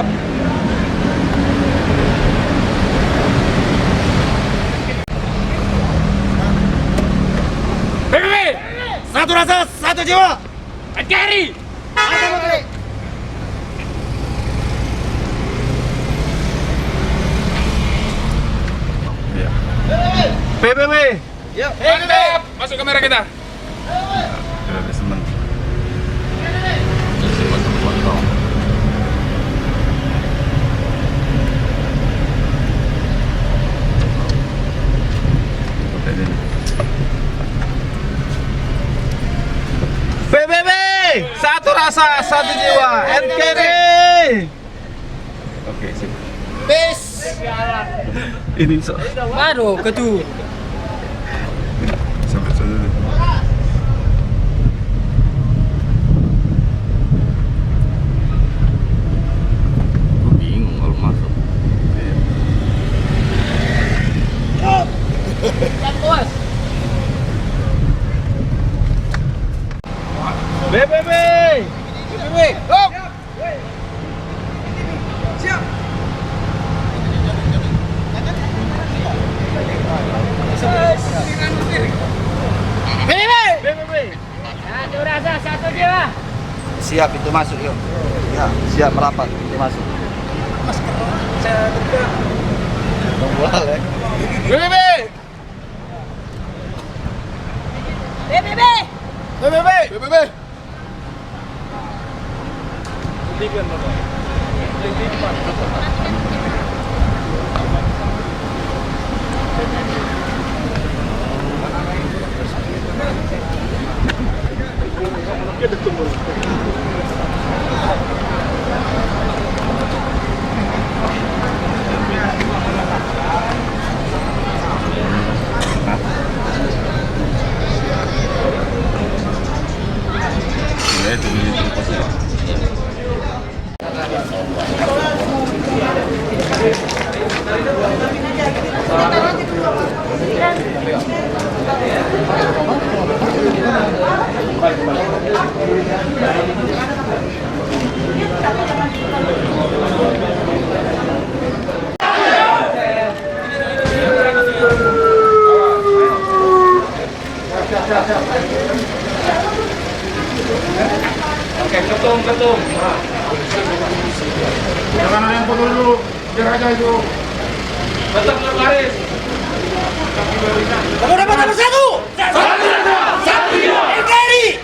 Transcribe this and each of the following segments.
siap. PBB, satu rasa, satu jiwa. NKRI. PBB. Yuk. Mantap. Masuk kamera kita. PBB, satu rasa, satu jiwa. NKRI. Oke, sip. Peace. Ini so. Aduh, ketu. Sampai sana dulu. Gue bingung kalau masuk. Siap, Bos. PBB. PBB. Hop. Siap. PBB. PBB. Satu rasa, satu jiwa. Siap, itu masuk yuk. Ya, siap merapat, itu masuk. Tunggulah ya. PBB. PBB. PBB. PBB. Oke, ketum. Jangan ada yang foto dulu, biar aja itu. Tetap berbaris. Kamu dapat nomor satu. Satu jiwa. NKRI.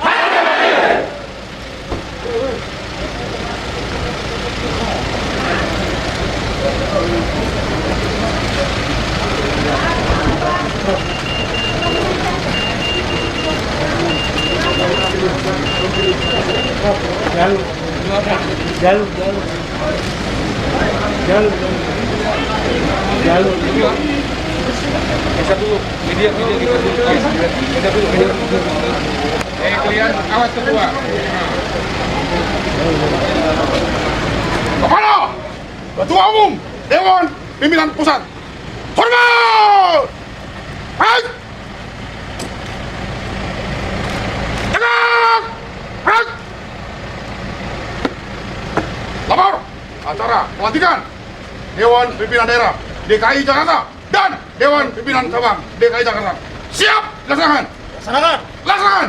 Kalian awas ketua. Kepala Ketua Umum Dewan Pimpinan Pusat. Hormat. Hai. Tegak. Hai. Lapor acara pelantikan Dewan Pimpinan Daerah DKI Jakarta dan Dewan Pimpinan Cabang DKI Jakarta. Siap, laksanakan. Laksanakan. Laksanakan.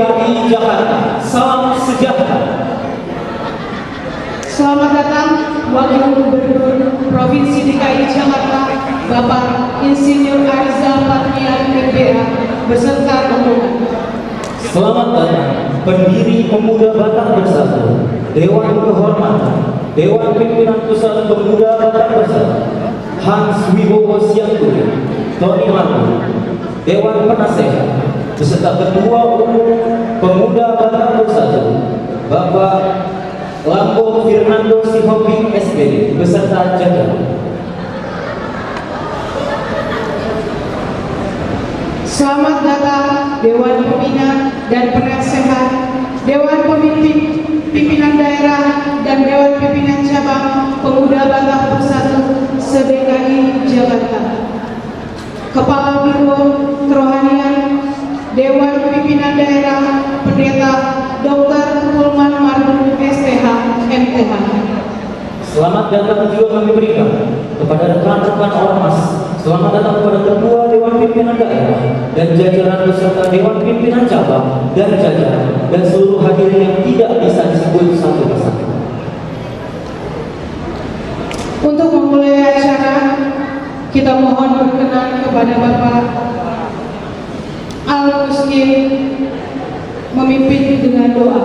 DKI Jakarta. Salam sejahtera. Selamat datang Wakil Gubernur Provinsi DKI Jakarta, Bapak Insinyur Ariza Patria MPA beserta rombongan. Selamat datang pendiri Pemuda Batak Bersatu, Dewan Kehormatan, Dewan Pimpinan Pusat Pemuda Batak Bersatu, Hans Wibowo Sianturi, Tony Marco, Dewan Penasehat, beserta Ketua Umum Pemuda Batak Bersatu, Bapak Lambo Fernando Sihombing SPD beserta jajaran. Selamat datang Dewan Pembina dan Penasehat, Dewan Pimpinan Daerah dan Dewan Pimpinan Cabang Pemuda Batak Bersatu se-DKI Jakarta. Kepala Biro Kerohanian Dewan Pimpinan Daerah Pendeta Dr. Kulman Marduk STH MTH. Selamat datang juga kami berikan kepada rekan-rekan ormas. Selamat datang kepada Ketua Dewan Pimpinan Daerah dan jajaran beserta Dewan Pimpinan Cabang dan jajaran dan seluruh hadirin yang tidak bisa disebut satu persatu. Untuk memulai acara, kita mohon berkenan kepada Bapak Al-Muslim memimpin dengan doa.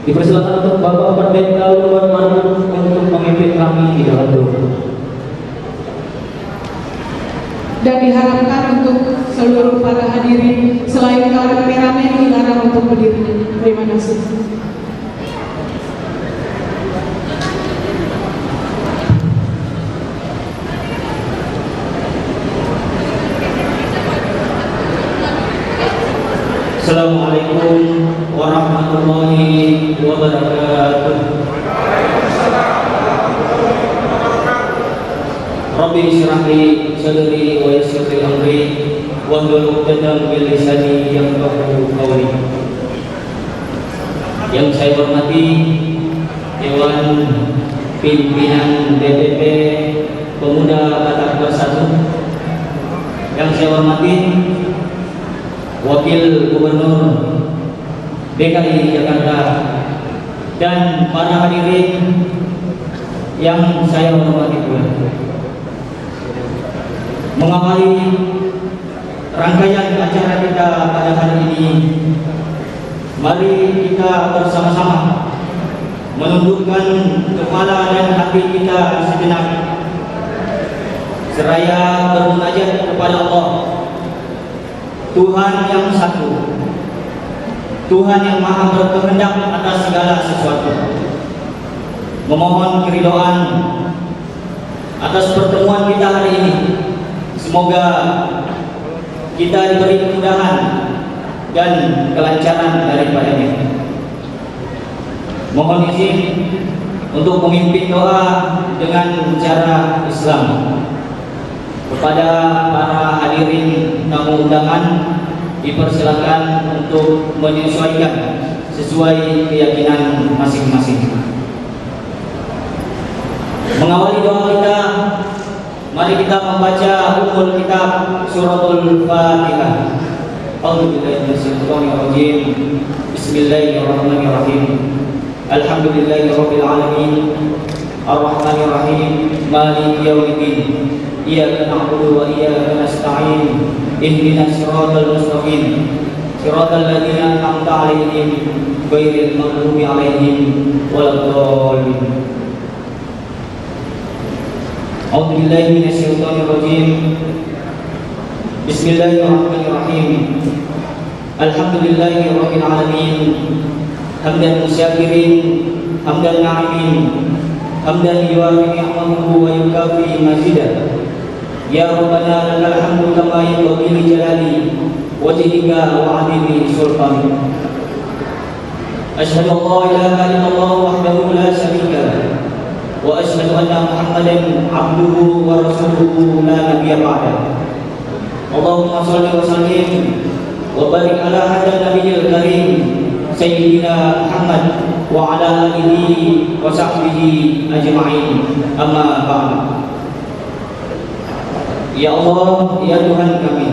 Dipersilakan untuk Bapak Pendeta Luban Marduk untuk memimpin kami di dalam doa. Dan diharapkan untuk seluruh para hadirin selain kameramen dilarang untuk berdiri. Terima kasih. Assalamualaikum warahmatullahi wabarakatuh. Rabbi syrah li sadri wa yassir li amri wahlul 'uqdatam min lisani yafqahu qawli. Yang saya hormati Dewan Pimpinan DPP Pemuda Batak Bersatu, yang saya hormati Wakil Gubernur DKI Jakarta, dan para hadirin yang saya hormati pula. Mengawali rangkaian acara kita pada hari ini, mari kita bersama-sama menundukkan kepala dan hati kita sejenak, seraya bermunajat kepada Allah, Tuhan yang satu, Tuhan yang maha berkehendak atas segala sesuatu. Memohon keridhaan atas pertemuan kita hari ini. Semoga kita diberi kemudahan dan kelancaran daripadanya. Mohon izin untuk memimpin doa dengan cara Islam. Kepada para hadirin tamu undangan, dipersilakan untuk menyesuaikan sesuai keyakinan masing-masing. Mengawali doa kita, mari kita membaca ummul kitab suratul Fatihah. A'udzubillahi minasyaitonirrajim. Bismillahirrahmanirrahim. Alhamdulillahirabbil alamin. Ar-Rahmanir-Rahim. Maliki yaumiddin. Iyyaka na'budu wa iyyaka nasta'in. Ihdinas siratal mustaqim. Siratal ladzina an'amta 'alaihim ghairil maghdubi 'alaihim waladdallin. A'udzu billahi minasyaitonir rajim. Bismillahirrahmanirrahim. Alhamdulillahirabbil alamin. Hamdan musyakirin, hamdan na'imin, hamdan yuwafi ni'amahu wa yukafi mazidah. Ya Rabbana lakal hamdu kama yanbaghi li jalali wajhika wa 'azimi sultanik. Asyhadu an la ilaha illallah wahdahu la syarika lahu wa asyhadu anna Muhammadan 'abduhu wa rasuluhu la nabiyya ba'dahu. Allahumma shalli wa sallim wa barik ala hadzal nabiyil karim Sayyidina Muhammad wa ala alihi wa sahbihi ajma'in. Amma ba'd. Ya Allah, ya Tuhan kami,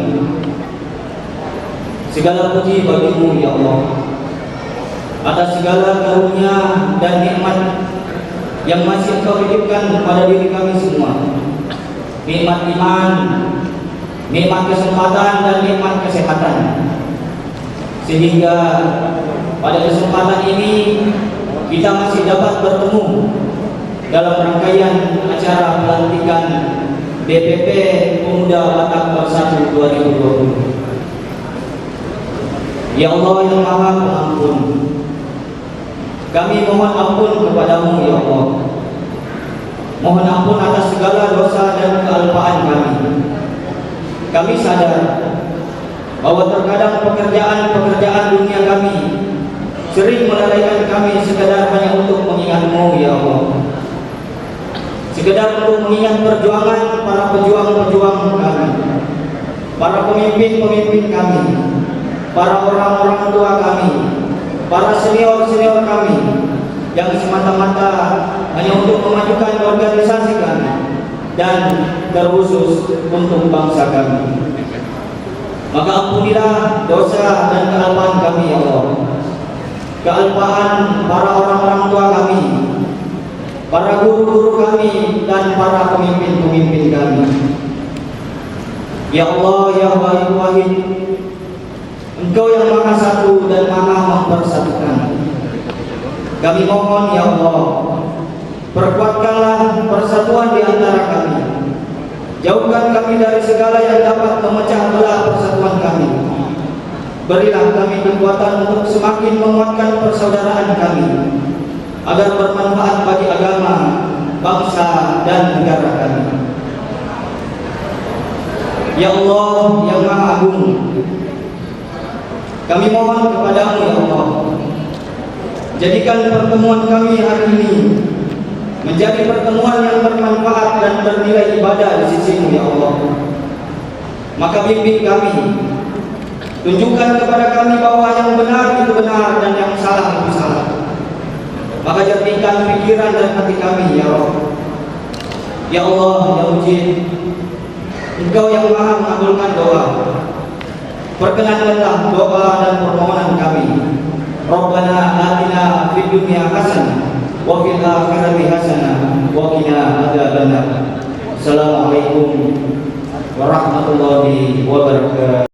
Segala puji bagimu ya Allah, atas segala karunia dan nikmat yang masih Engkau titipkan kepada diri kami semua. Nikmat iman, nikmat kesempatan dan nikmat kesehatan. Sehingga pada kesempatan ini kita masih dapat bertemu dalam rangkaian acara pelantikan DPP Pemuda Batak Bersatu 2020. Ya Allah yang Maha Pengampun, kami mohon ampun kepadamu ya Allah. Mohon ampun atas segala dosa dan kealpaan kami. Kami sadar bahwa terkadang pekerjaan dunia kami sering melalaikan kami sekadar hanya untuk mengingatmu ya Allah. Sekedar untuk mengingat perjuangan para pejuang-pejuang kami, para pemimpin-pemimpin kami, para orang-orang tua kami, para senior-senior kami yang semata-mata hanya untuk memajukan organisasi kami dan terkhusus untuk bangsa kami. Maka ampunilah dosa dan kealpaan kami ya Allah. Kealpaan para orang-orang tua kami, para guru-guru kami dan para pemimpin-pemimpin kami. Ya Allah ya Wahid, Engkau yang Maha Satu dan Maha Mempersatukan. Kami mohon ya Allah, perkuatkanlah persatuan di antara kami. Jauhkan kami dari segala yang dapat memecah belah persatuan kami. Berilah kami kekuatan untuk semakin menguatkan persaudaraan kami, agar bermanfaat bagi agama, bangsa dan negara kami. Ya Allah yang Maha Agung, kami mohon kepadamu ya Allah, jadikan pertemuan kami hari ini menjadi pertemuan yang bermanfaat dan bernilai ibadah di sisimu ya Allah. Maka bimbing kami, tunjukkan kepada kami bahwa yang benar itu benar dan yang salah itu salah. Maka jernihkan pikiran dan hati kami ya Allah. Ya Allah ya Mujib, Engkau yang Maha mengabulkan doa. Perkenankanlah doa dan permohonan kami. Rabbana atina fid dunya hasanah wa fil akhirati hasanah wa qina adzabannar. Assalamualaikum warahmatullahi wabarakatuh.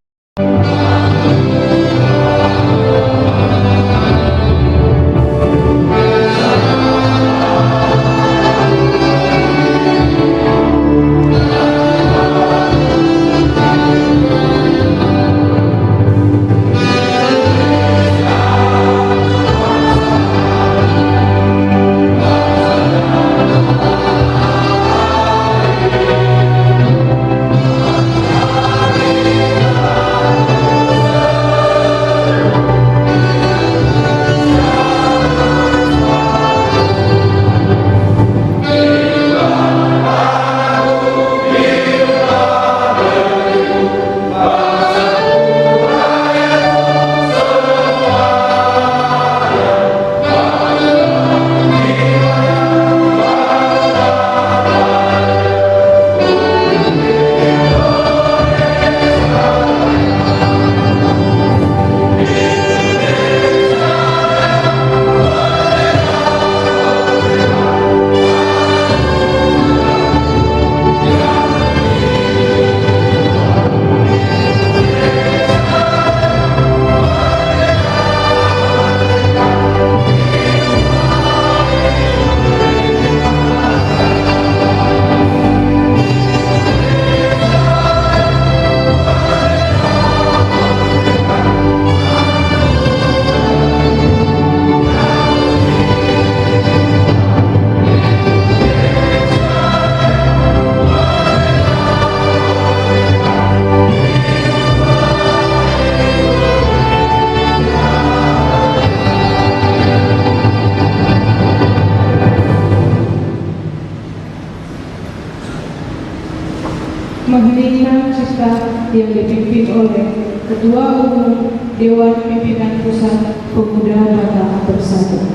Menghidupkan cipta yang dipimpin oleh Ketua Umum Dewan Pimpinan Pusat Pemuda Batak Bersatu.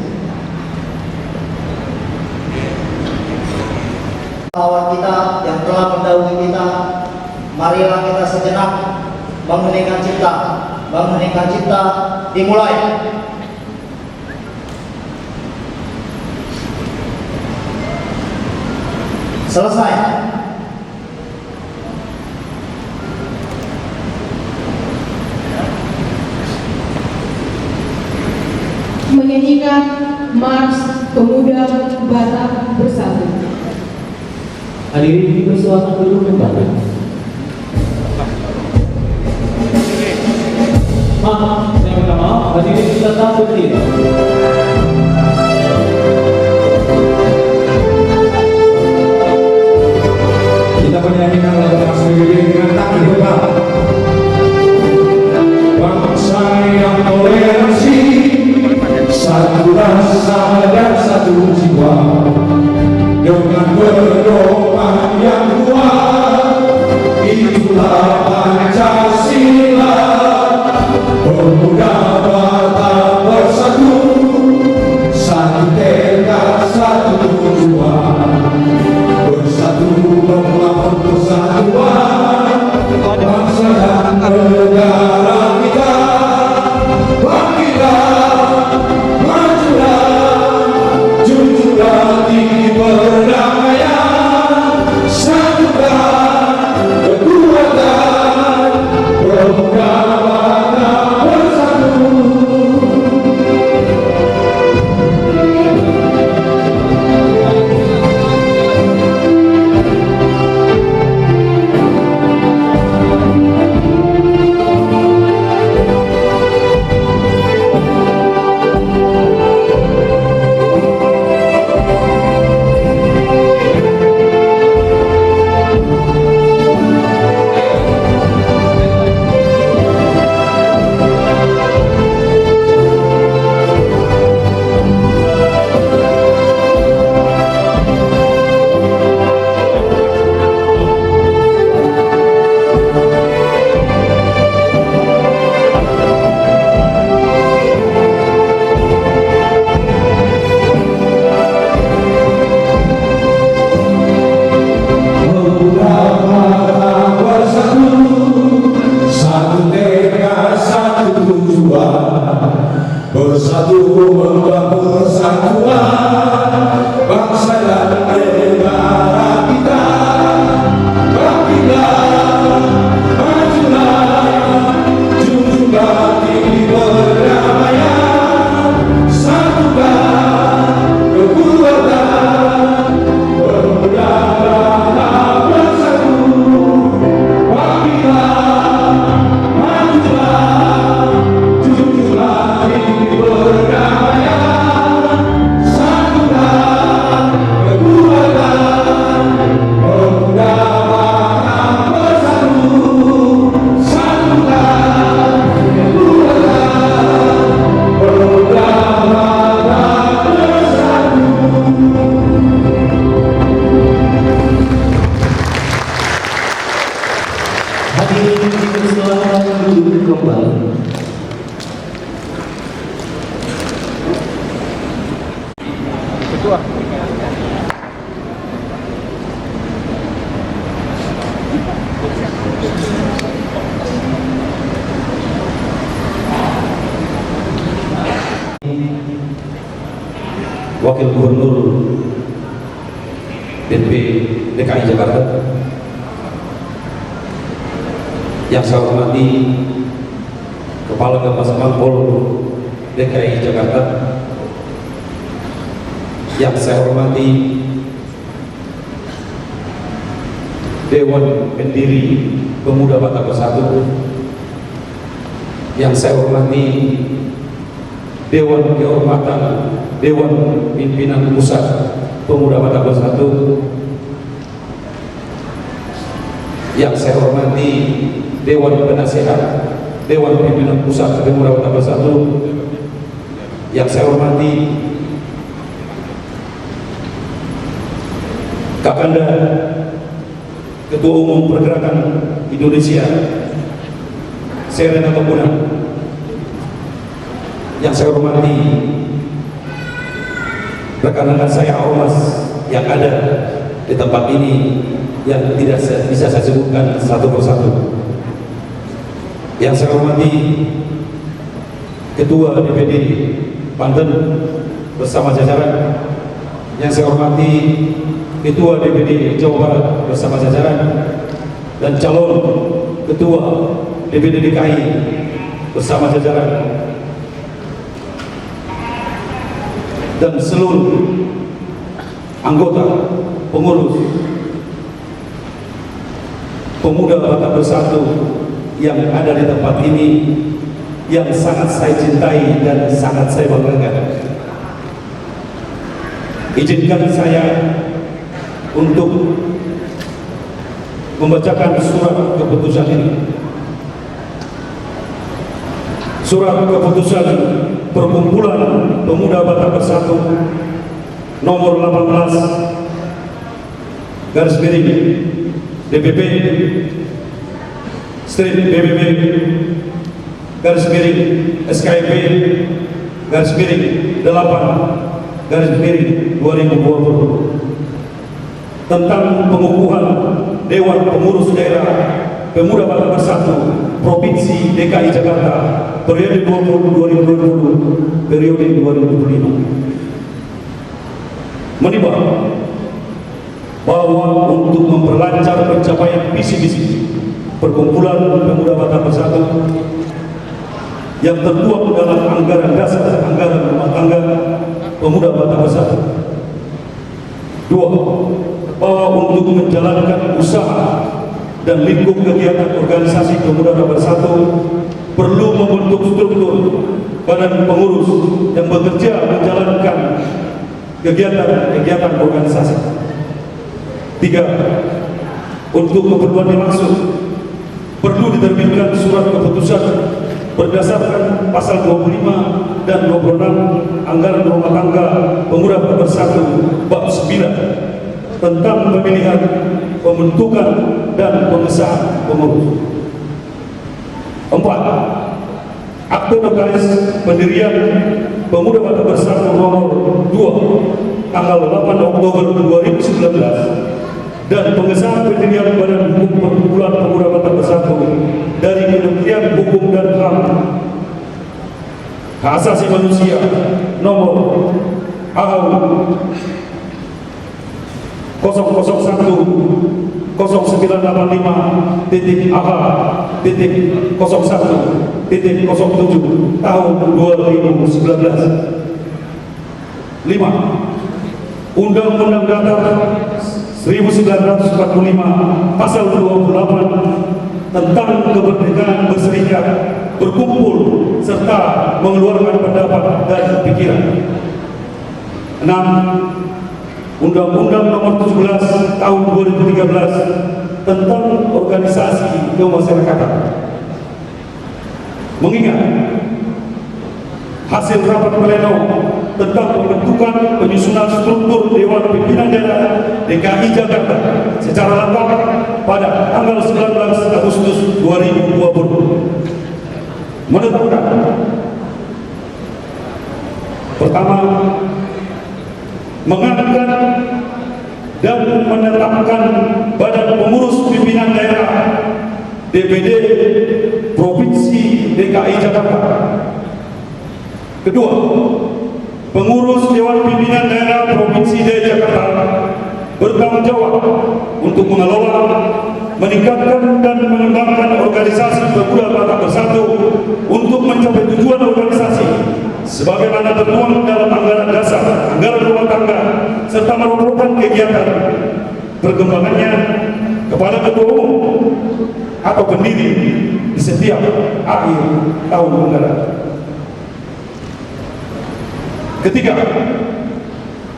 Lawan kita yang telah mendahului kita, marilah kita sejenak mengeningkan cipta, Bank Nikah Cipta dimulai. Selesai. Menyanyikan Mars Pemuda Batak Bersatu. Hadirin dipersilakan dulu kembali. Maaf, saya minta maaf. Hadirin kita tetap berdiri. Kita menyanyikan lagu Mas Willy dengan tangan depan. Bangsa yang toleransi, satu rasa dan satu jiwa, dengan pedoman yang kuat, itulah Pancasila. Pemuda Batak bersatu, satu tekad, satu tujuan, bersatu membangun persatuan bangsa dan negara kita. Bangkitlah, majulah, junjunglah tinggi perdamaian, satukan kekuatan pemuda Batak bersatu. Bersatu membangun persatuan bangsa dan negara kita. Bangkitlah, majulah, junjunglah tinggi perdamaian, satukan kekuatan pemuda Batak bersatu. Bangkitlah, majulah, junjunglah tinggi perdamaian, satukan kekuatan pemuda Batak bersatu. Satukan kekuatan pemuda Batak bersatu. Hadirin dipersilakan duduk kembali. Wakil Gubernur DP DKI Jakarta yang saya hormati Kepala Gamas Mampol DKI Jakarta, yang saya hormati Dewan Pendiri Pemuda Batak Bersatu, yang saya hormati Dewan Kehormatan Dewan Pimpinan Pusat Pemuda Batak Bersatu, yang saya hormati Dewan Penasehat Dewan Pimpinan Pusat Pemuda Batak Bersatu, yang saya hormati Kakanda Ketua Umum Pergerakan Indonesia Serena Pemuda, yang saya hormati rekan-rekan saya ormas yang ada di tempat ini yang tidak bisa saya sebutkan satu persatu. Yang saya hormati Ketua DPD Banten bersama jajaran, yang saya hormati Ketua DPD Jawa Barat bersama jajaran, dan calon Ketua DPD DKI bersama jajaran, dan seluruh anggota pengurus Pemuda Batak Bersatu yang ada di tempat ini, yang sangat saya cintai dan sangat saya banggakan. Izinkan saya untuk membacakan surat keputusan ini. Surat keputusan Perkumpulan Pemuda Batak Bersatu nomor 18 garis miring DPP strip BBB garis miring SKIP garis miring 8 garis miring 2020 tentang pengukuhan Dewan Pengurus Daerah Pemuda Batak Bersatu Provinsi DKI Jakarta periode 2020 periode 2025, menimbang bahwa untuk memperlancar pencapaian visi-misi Perkumpulan Pemuda Batak Bersatu yang tertuang dalam anggaran dasar anggaran rumah tangga Pemuda Batak Bersatu. 2. Bahwa untuk menjalankan usaha dan lingkup kegiatan organisasi Pemuda Batak Bersatu perlu membentuk struktur badan pengurus yang bekerja menjalankan kegiatan organisasi. 3. Untuk keperluan dimaksud perlu diterbitkan surat keputusan berdasarkan pasal 25 dan 26 anggaran rumah tangga Pemuda Batak Bersatu bab 9 tentang pemilihan, pembentukan dan pengesahan pengurus. 4. Akte notaris pendirian Pemuda Batak Bersatu nomor 2 tanggal 8 Oktober 2019 dan pengesahan pendirian Badan Hukum Perkumpulan Pemuda Batak Bersatu dari Kementerian Hukum dan HAM Hak Asasi Manusia nomor AHU 00985.AH.01.07 tahun 2019. 5. Undang-Undang Dasar 1945 pasal 28 tentang kemerdekaan berserikat, berkumpul serta mengeluarkan pendapat dan pikiran. 6. Undang-Undang nomor 17 tahun 2013 tentang organisasi kemasyarakatan. Mengingat hasil rapat pleno tentang pembentukan penyusunan struktur Dewan Pimpinan Daerah DKI Jakarta secara lengkap pada tanggal 19 Agustus 2020 menetapkan: pertama, mengangkat dan menetapkan Badan Pengurus Pimpinan Daerah DPD Provinsi DKI Jakarta. Kedua, pengurus Dewan Pimpinan Daerah Provinsi DKI Jakarta bertanggung jawab untuk mengelola, meningkatkan dan mengembangkan organisasi Pemuda Batak Bersatu untuk mencapai tujuan organisasi sebagaimana tertuang dalam anggaran dasar, anggaran rumah tangga, serta merupakan kegiatan perkembangannya kepada ketua umum atau pendiri di setiap akhir tahun anggaran. Ketiga,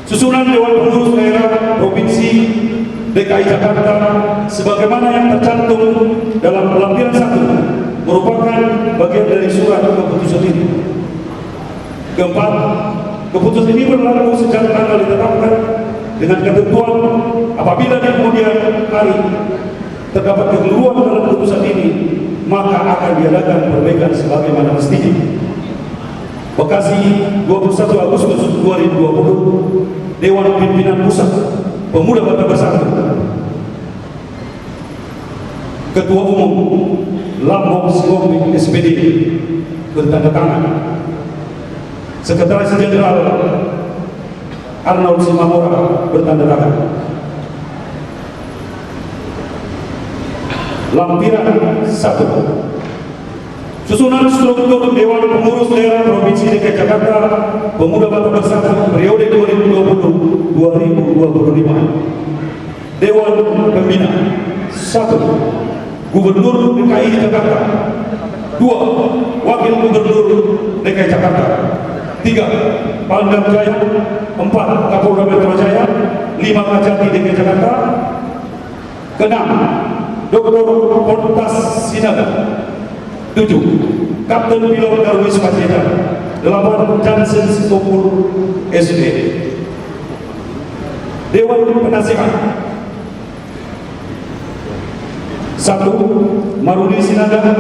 susunan Dewan Pengurus Daerah Provinsi DKI Jakarta sebagaimana yang tercantum dalam lampiran 1 merupakan bagian dari surat keputusan ini. Keempat, keputusan ini berlaku sejak tanggal ditetapkan dengan ketentuan apabila di kemudian hari terdapat kekeliruan dalam keputusan ini, maka akan diadakan perbaikan sebagaimana mestinya. Bekasi, 21 Agustus 2020, Dewan Pimpinan Pusat Pemuda Batak Bersatu. Ketua Umum Lambok Singopik SPD bertanda tangan. Sekretaris Jenderal Arnold Simamora bertanda tangan. Lampiran 1. Susunan struktur Dewan Pengurus Daerah Provinsi DKI Jakarta Pemuda Batak Bersatu periode 2020-2025. Dewan Pembina 1. Gubernur DKI Jakarta. 2. Wakil Gubernur DKI Jakarta. 3. Pangdam Jaya. 4. Kapolda Metro Jaya. 5. Kajati DKI Jakarta. 6. Dr. Kontas Sinaga. 7. Kapten Pilot Darwis Pasiedan. 8. Jansen Singapur SD. Dewan Penasehat 1. Marudi Sinaga.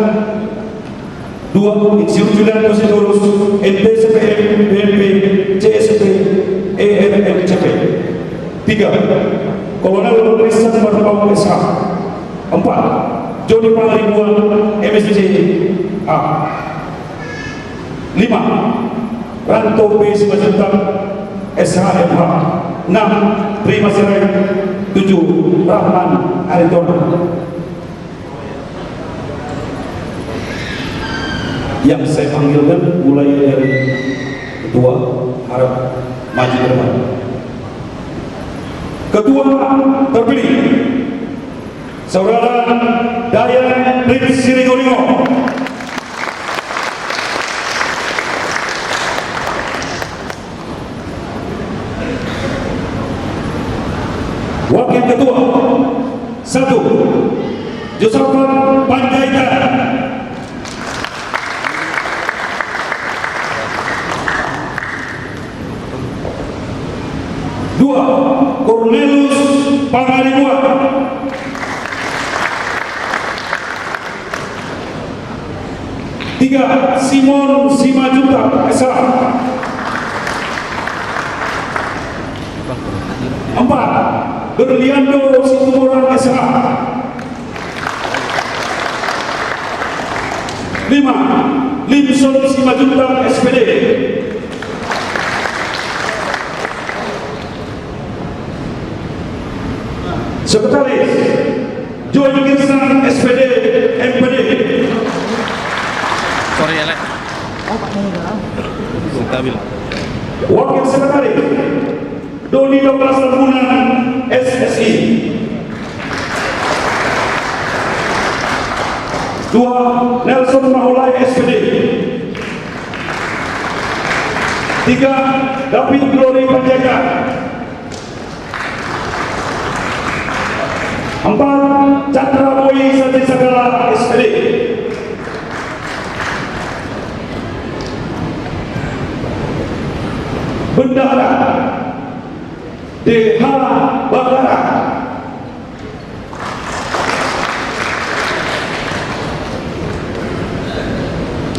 2. Insinyur Julianto Sitorus NPCPM BNP CSP ENMCP. 3. Kolonel Christian Barpau SH. 4. Joni Pangaribuan MSC A. 5. Ranto B. Simanjuntak SHMH. 6. Prima Sirait. 7. Rahman Aritona. Yang saya panggilkan mulai dari ketua harap maju ke depan. Ketua terpilih Saudara Dayan Prince Sirigoringo. Wakil Ketua 1. Josafat Panjaitan. 2. Cornelius Pangaribuan. 3. Simon Simanjuntak SH. 4. Berliando Situmorang SH. 5. Limson Simanjuntak SPD. 6. Sekretaris Joy Kirsan SPD MPD. Sorry Alek. Stabil. Wakil Sekretaris Doni Douglas Lembunan SSI. 2. Nelson Mahulai SPD. 3. David Glory Panjaitan. 4. Chandra Boy Satisagala SPD. 5. Bendahara DH Bagara.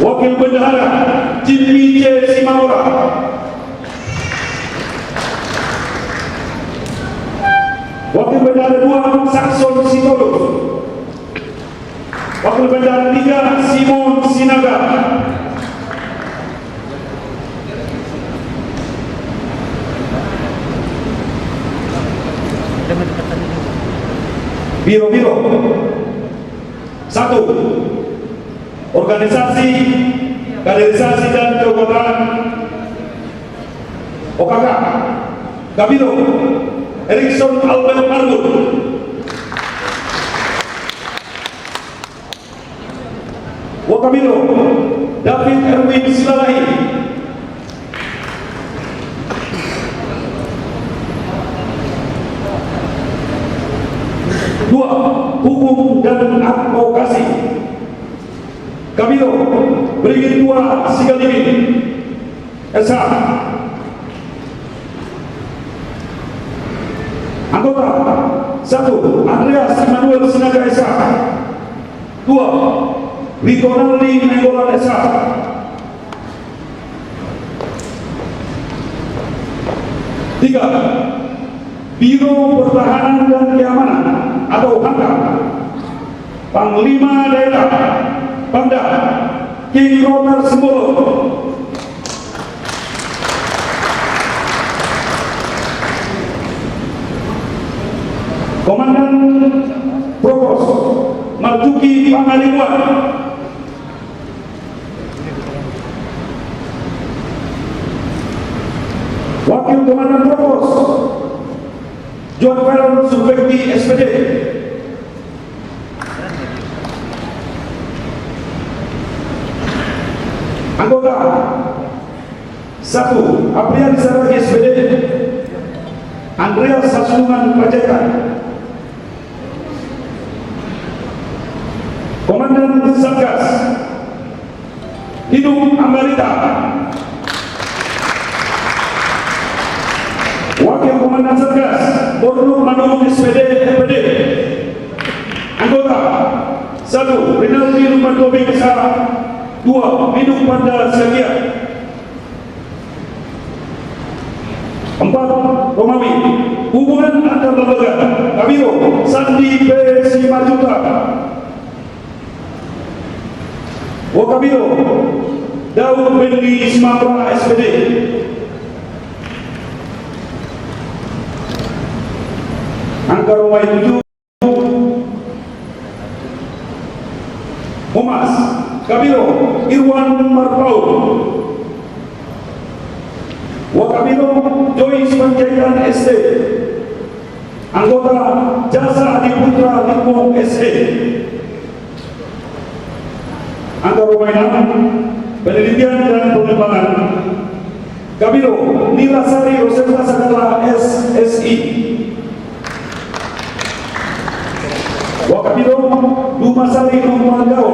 6. Wakil Bendahara Jimmy J. Simaura. 7. Wakil Bendahara 2 Sakson Sitorus. Wakil Bendahara 3 Simon Sinaga. 1. Organisasi, Kaderisasi dan Keanggotaan OKK Kabiro Erikson Albert Margur. 2. Wakabiro David Erwin Silalahi. 2. Hukum dan Advokasi Kabiro Brigjen 2 Sigalini SH. Anggota 1. Andreas Immanuel Sinaga SH. 2. Riko Naldi Nenggolan SH. 3. Biro Pertahanan dan Keamanan atau HANKA Panglima Daerah Pangdam King Romer Sembolo. Komandan Provos Marzuki Pangalimuan. Wakil Komandan Provos John Farron Subekti SPD. Anggota 1 Aprian Saragi SPD Andreas Sasungan Pajakan. Komandan Satgas Hidup Ambarita. Wakil Komandan Satgas Bornur Manung SPD FPD. Anggota 1 Rinaldi Lumanto Bingsa. 2 Bidung Panda Siagia. 4 Romawi Hubungan Antar Lembaga Kabiro Sandi P. Simajuta. Wakabiro Daud Bendy Ismapra SPD. Angka Romai 7 Humas Kabiro Irwan Marpau. Wakabiro Joyce Panjaitan ST. Anggota Jasa Adiputra Limo SE. Angka Romai 6 Penelitian dan Pengembangan Kabiro Nilasari Rosetta Sakala SSI. Wakabiro Dumasari Numargao.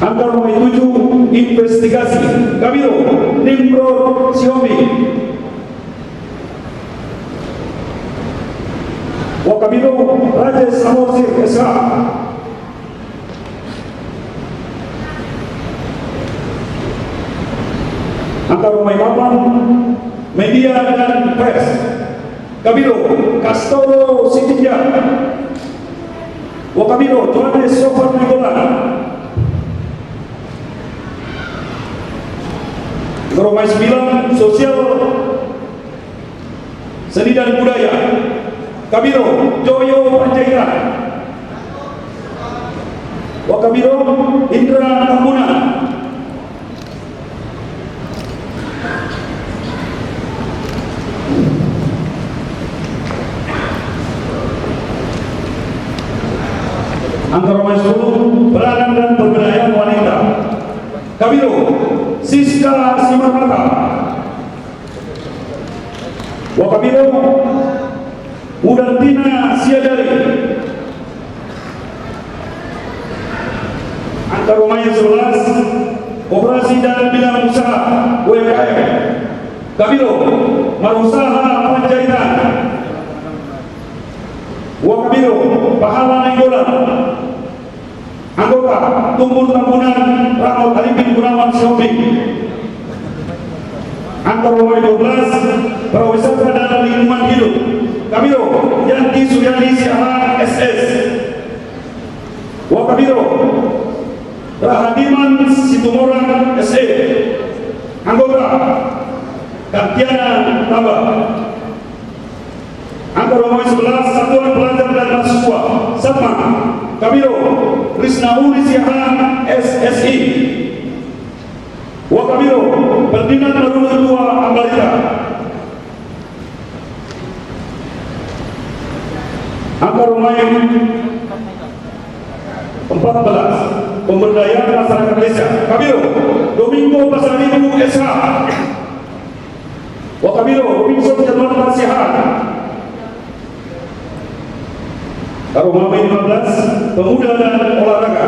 Angka Romai 7 Investigasi Kabiro Nimro Siomi. Wakabiro Rajesh Samosir SK. Angka Romai 8 Media dan Pers Kabiro Castoro Sitinja. Wakabiro Johannes Sofar Nainggolan. Angka Romai 9 Sosial Seni dan Budaya Kabiro Joyo Panjaitan. Wakabiro Indra Tambuna. Angka Romai 10 Peranan dan Pemberdayaan Wanita Kabiro Siska Simarmata. Wakabiro Mudantina Siadari. Angka Romai 11 Operasi dan Bidang Usaha UMKM Kabiro Marusaha Panjaitan. Wakabiro Pahala Nainggolan. Anggota Tumpul Tambunan Rahmat Arifin Gunawan Shopping. Angka Romai 12 Prawisata dan Lingkungan Hidup Kabiro Yanti Suryani Siahaan SS. Wakabiro Rahadiman Situmorang SE. Anggota Kantiana Tambah. Angka Romai 11 Satuan Pelajar dan Mahasiswa Satma Kabiro Krisna Uri Siahaan SSI. Wakabiro Perdinan Baru Kedua Ambarita. Angka Romai 14 Pemberdayaan Masyarakat Desa Kabiro Domingo Pasaribu SH. Wakabiro Robinson Jadwal Pasihan. Romai 15 Pemuda dan Olahraga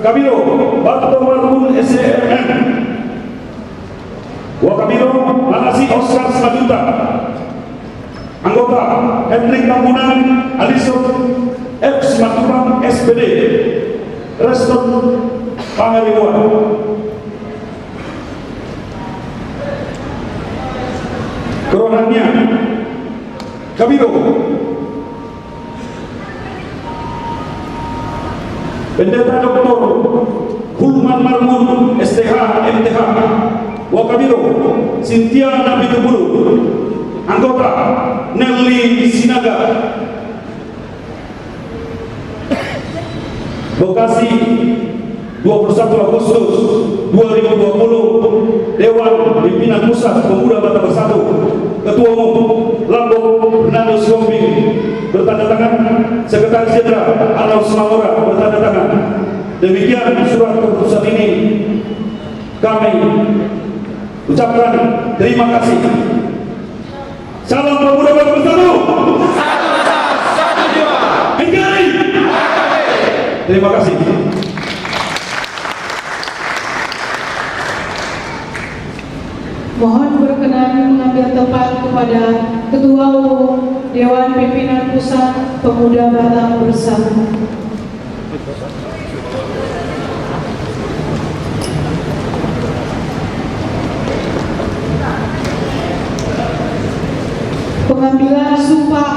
Kabiro Bakto Marbun SCMN. Wakabiro Manasi Oscar Selanjuta. Anggota Hendrik Tambunan Alisot F. Simatupang SPD. Reston Pangalimuan. Keronannya Kabiro Pendeta Dr. Hulman Marmun STH MTH Wakabiro Cynthia Nabi Tubulu, anggota Nelly Sinaga, Bekasi 21 Agustus 2020, Dewan Pimpinan Pusat Pemuda Batak Bersatu, Ketua Umum Lambok Fernando Siombing bertanda tangan, Sekretaris Jenderal Arnaud Smamora bertanda tangan. Demikian surat keputusan ini kami ucapkan terima kasih. Salam Pemuda Batak Bersatu. Satu rasa, satu jiwa. NKRI. Terima kasih. Mohon berkenan mengambil tempat kepada Ketua Umum Dewan Pimpinan Pusat Pemuda Batak Bersatu. Pengambilan sumpah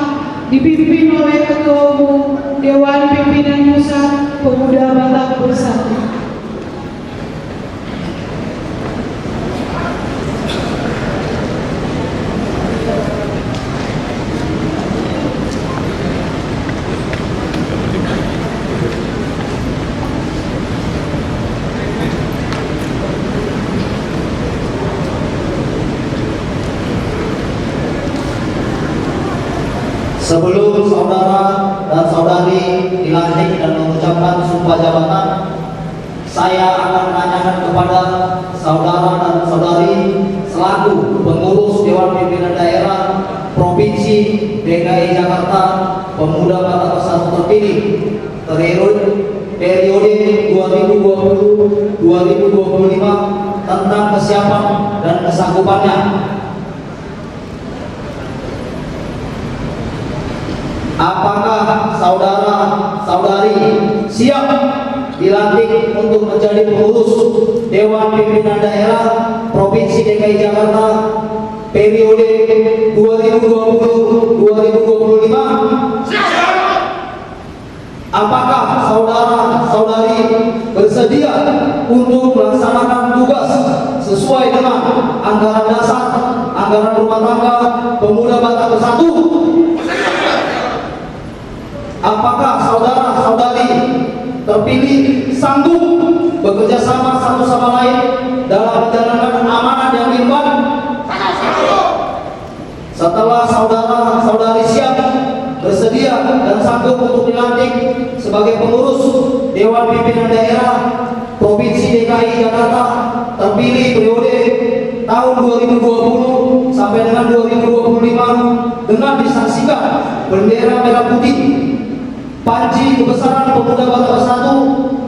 dipimpin oleh Ketua Umum Dewan Pimpinan Pusat Pemuda Batak Bersatu. Sebelum saudara dan saudari dilantik dan mengucapkan sumpah jabatan, saya akan menanyakan kepada saudara dan saudari selaku pengurus Dewan Pimpinan Daerah Provinsi DKI Jakarta Pemuda Batak Bersatu terpilih periode 2020-2025 tentang kesiapan dan kesanggupannya. Apakah saudara-saudari siap dilantik untuk menjadi pengurus Dewan Pimpinan Daerah Provinsi DKI Jakarta periode 2020-2025? Apakah saudara-saudari bersedia untuk melaksanakan tugas sesuai dengan anggaran dasar, anggaran rumah tangga Pemuda Batak Bersatu? Apakah saudara-saudari terpilih sanggup bekerja sama satu sama lain dalam menjalankan amanah yang diemban? Setelah saudara-saudari siap, bersedia dan sanggup untuk dilantik sebagai pengurus Dewan Pimpinan Daerah Provinsi DKI Jakarta terpilih periode tahun 2020 sampai dengan 2025 dengan disaksikan bendera merah putih, panji kebesaran Pemuda Batak Bersatu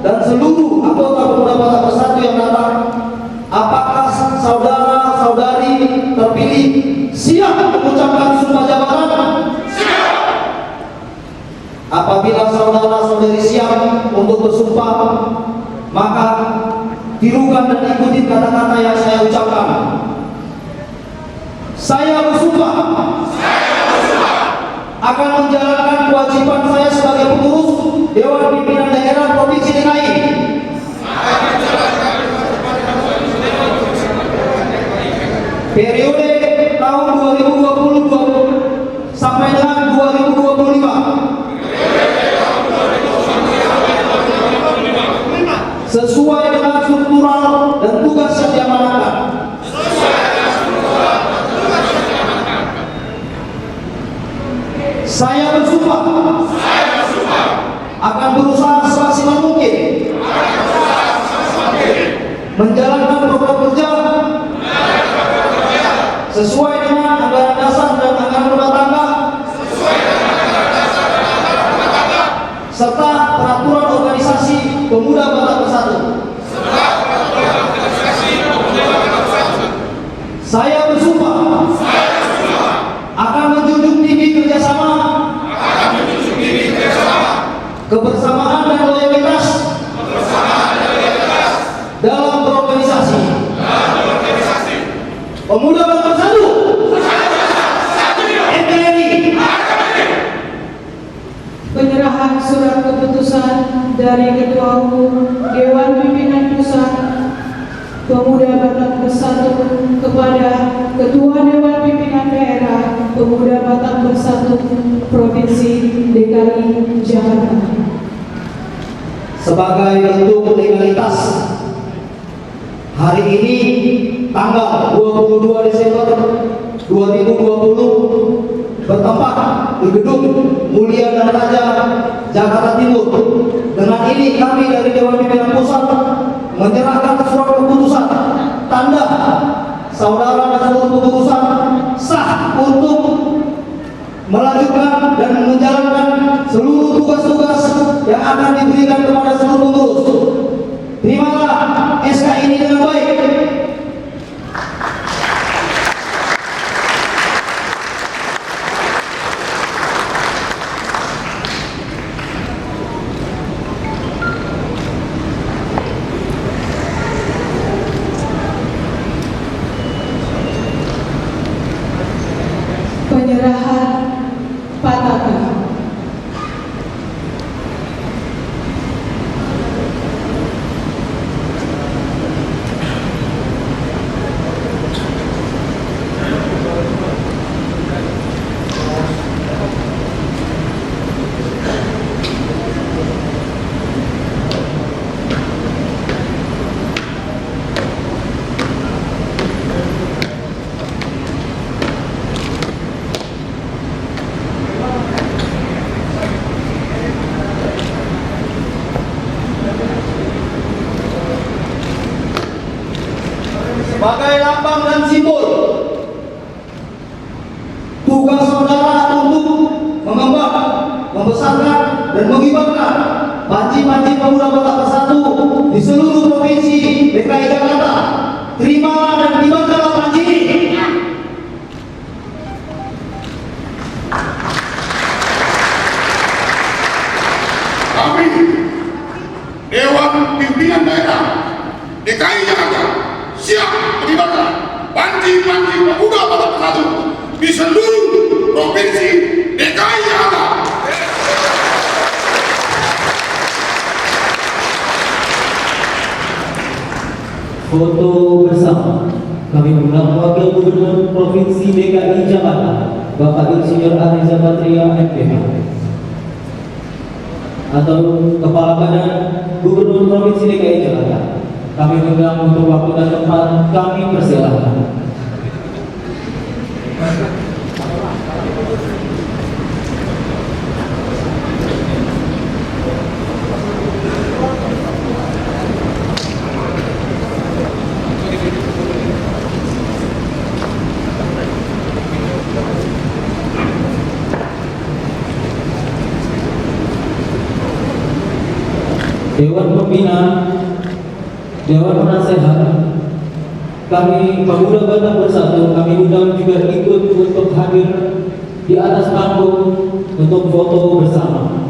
dan seluruh anggota Pemuda Batak Bersatu yang datang, apakah saudara-saudari terpilih siap mengucapkan sumpah jabatan? Siap. Apabila saudara-saudari siap untuk bersumpah, maka tirukan dan ikuti kata-kata yang saya ucapkan. Saya bersumpah akan menjalankan kewajiban saya sebagai pengurus Dewan Pimpinan Daerah Provinsi DKI periode tahun 2020 sampai dengan 2025 sesuai dengan struktural dan tugas yang diamanahkan. Saya bersumpah akan berusaha semaksimal mungkin menjalankan program kerja sesuai dengan anggaran dasar dan anggaran rumah tangga serta peraturan organisasi Pemuda Batak Bersatu. Saya bersumpah akan menjunjung tinggi kerjasama, kebersamaan dan loyalitas dalam berorganisasi. Pemuda Batak Bersatu. NKRI. Penyerahan surat keputusan dari dari Ketua Umum Dewan Pimpinan Pusat Pemuda Batak Bersatu kepada Ketua Dewan Pimpinan Daerah Pemuda Batak Bersatu Provinsi DKI Jakarta. Sebagai bentuk legalitas, hari ini tanggal 22 Desember 2020 bertempat di Gedung Mulia dan Raja Jakarta Timur. Dengan ini kami dari Dewan Pimpinan Pusat menyerahkan surat keputusan tanda saudara dan seluruh keputusan sah untuk melanjutkan dan menjalankan seluruh tugas-tugas yang akan diberikan kepada seluruh pengurus. Terimalah SK ini dengan baik. Penyerahan Pataka. Sebagai lambang dan simbol tugas saudara untuk mengembang, membesarkan dan mengibarkan panci-panci pemuda Batak Bersatu di seluruh provinsi DKI Jakarta. Terimalah dan kibarkanlah panci ini. Kami Dewan Pimpinan Daerah DKI Jakarta siap mengibarkan panci-panci pemuda Batak Bersatu di seluruh provinsi DKI Jakarta. Foto bersama kami mengundang Wakil Gubernur Provinsi DKI Jakarta Bapak Insinyur Ariza Patria MPH atau Kepala Badan Gubernur Provinsi DKI Jakarta. Kami mengundang untuk waktu dan tempat, kami persilahkan. Dewan Pembina, Dewan Penasehat, kami Pemuda Batak Bersatu, kami undang juga ikut untuk hadir di atas panggung untuk foto bersama.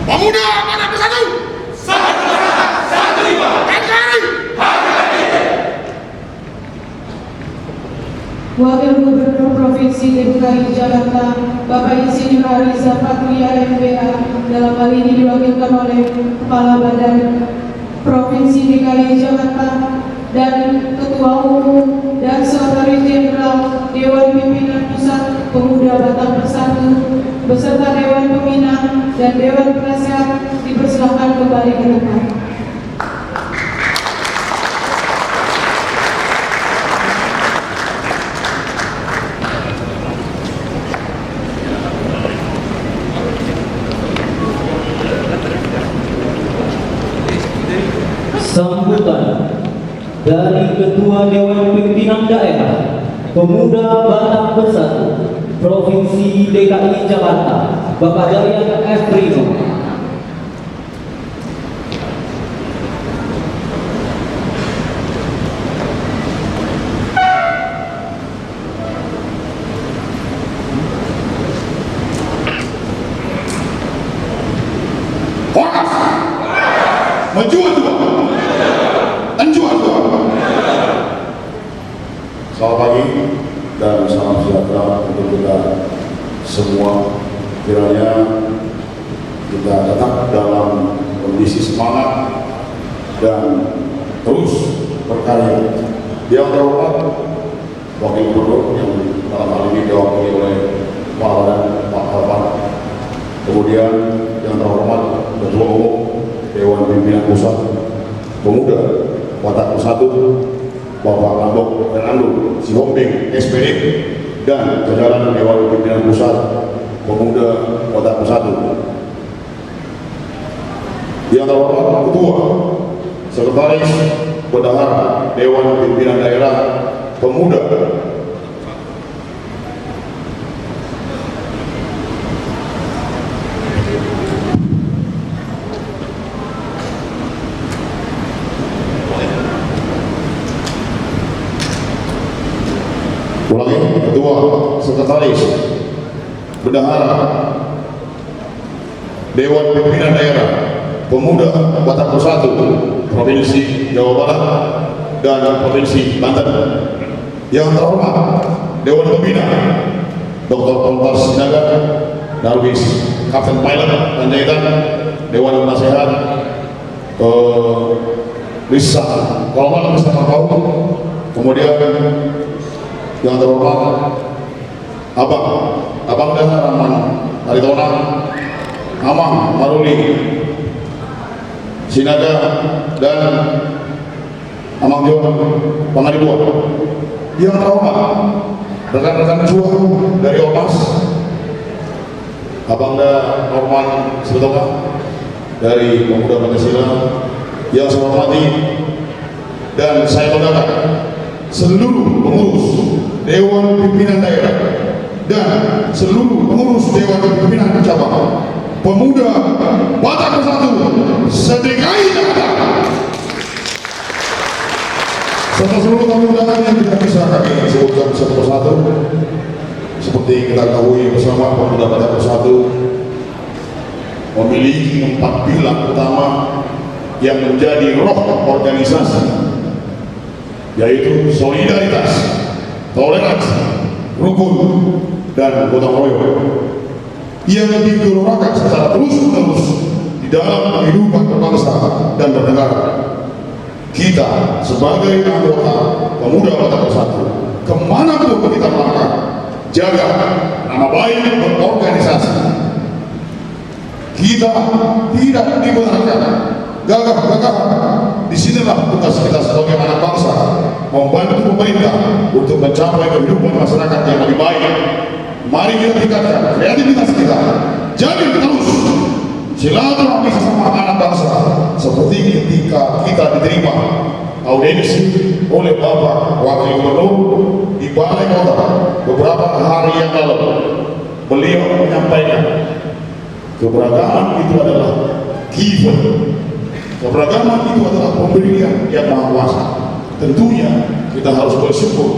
Pemuda Batak Bersatu. Satu lima. NKRI. Wakil Gubernur Provinsi DKI Jakarta Bapak Insinyur Ariza Patria MPH dalam hal ini diwakilkan oleh Kepala Badan Provinsi DKI Jakarta dan Ketua Umum dan Sekretaris Jenderal Dewan Pimpinan Pusat Pemuda Batak Bersatu beserta Dewan Pembina dan Dewan Penasehat dipersilakan kembali ke tempat. dari Ketua Dewan Pimpinan Daerah Pemuda Batak Bersatu Provinsi DKI Jakarta, Bapak Dayan F. Rino. Fokus. Maju dua. Anju dua. Selamat pagi dan salam sejahtera untuk kita semua. Kiranya kita tetap dalam kondisi semangat dan terus berkarya. Yang terhormat Wakil Gubernur yang dalam hal ini diwakili oleh Pak Badan Pak Alvan. Kemudian yang terhormat Ketua Umum Dewan Pimpinan Pusat Pemuda Batak Bersatu Bapak Lambok Fernando Sihombing SPD dan jajaran Dewan Pimpinan Pusat Pemuda Batak Bersatu. Yang terhormat Ketua Sekretaris Bendahara Dewan Pimpinan Daerah Pemuda Ketua Sekretaris Bendahara Dewan Pimpinan Daerah Pemuda Batak Bersatu Provinsi Jawa Barat dan Provinsi Banten. Yang terhormat Dewan Pembina Dr. Poltas Sinaga Darwis Kapten Pilot Panjaitan, Dewan Penasehat Risa Kolman bersama kau. Kemudian yang terhormat Abang Dana Rahman Haritona, Amah Maruli Sinaga dan Amang Jo Pangadibuan. Yang terhormat rekan-rekan juang dari Ormas, Abangda Norman Sebetoka dari Pemuda Pancasila. Yang saya hormati dan saya banggakan seluruh pengurus Dewan Pimpinan Daerah dan seluruh pengurus Dewan Pimpinan Cabang Pemuda Batak Bersatu se-DKI Jakarta, serta seluruh tamu undangan yang tidak bisa kami sebutkan satu persatu. Seperti kita ketahui bersama, Pemuda Batak Bersatu memiliki 4 pilar utama yang menjadi roh organisasi, yaitu solidaritas, toleransi, rukun, dan gotong royong yang digelorakan secara terus-menerus di dalam kehidupan berbangsa dan bernegara. Kita sebagai anggota Pemuda Batak Bersatu, kemanapun kita melangkah, jaga nama baik berorganisasi. Kita tidak dibenarkan gagah-gagahan. Disinilah tugas kita sebagai anak bangsa, membantu pemerintah untuk mencapai kehidupan masyarakat yang lebih baik. Mari kita tingkatkan kreativitas kita, jadi terus silaturahmi sesama anak bangsa, seperti ketika kita diterima audiensi oleh Bapak Wakil Gubernur di Balai Kota beberapa hari yang lalu. Beliau menyampaikan keberagaman itu adalah given, keberagaman itu adalah pemberian yang maha kuasa. Tentunya kita harus bersyukur,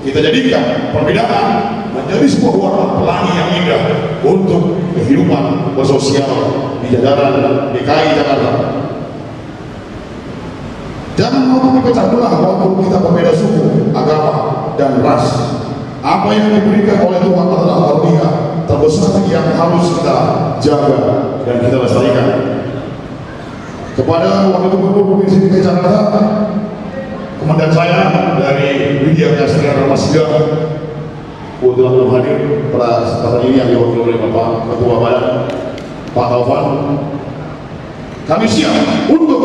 kita jadikan perbedaan menjadi sebuah warna pelangi yang indah untuk kehidupan bersosial di jajaran DKI Jakarta. Jangan mau dipecah belah walaupun kita berbeda suku, agama, dan ras. Apa yang diberikan oleh Tuhan adalah karunia terbesar yang harus kita jaga dan kita lestarikan. Kepada Wakil Gubernur Provinsi DKI Jakarta, komandan saya dari Widya Kastria Ramasida, kebetulan belum hadir pada kesempatan ini yang diwakili oleh Bapak Ketua Badan Pak Alvan. Kami siap untuk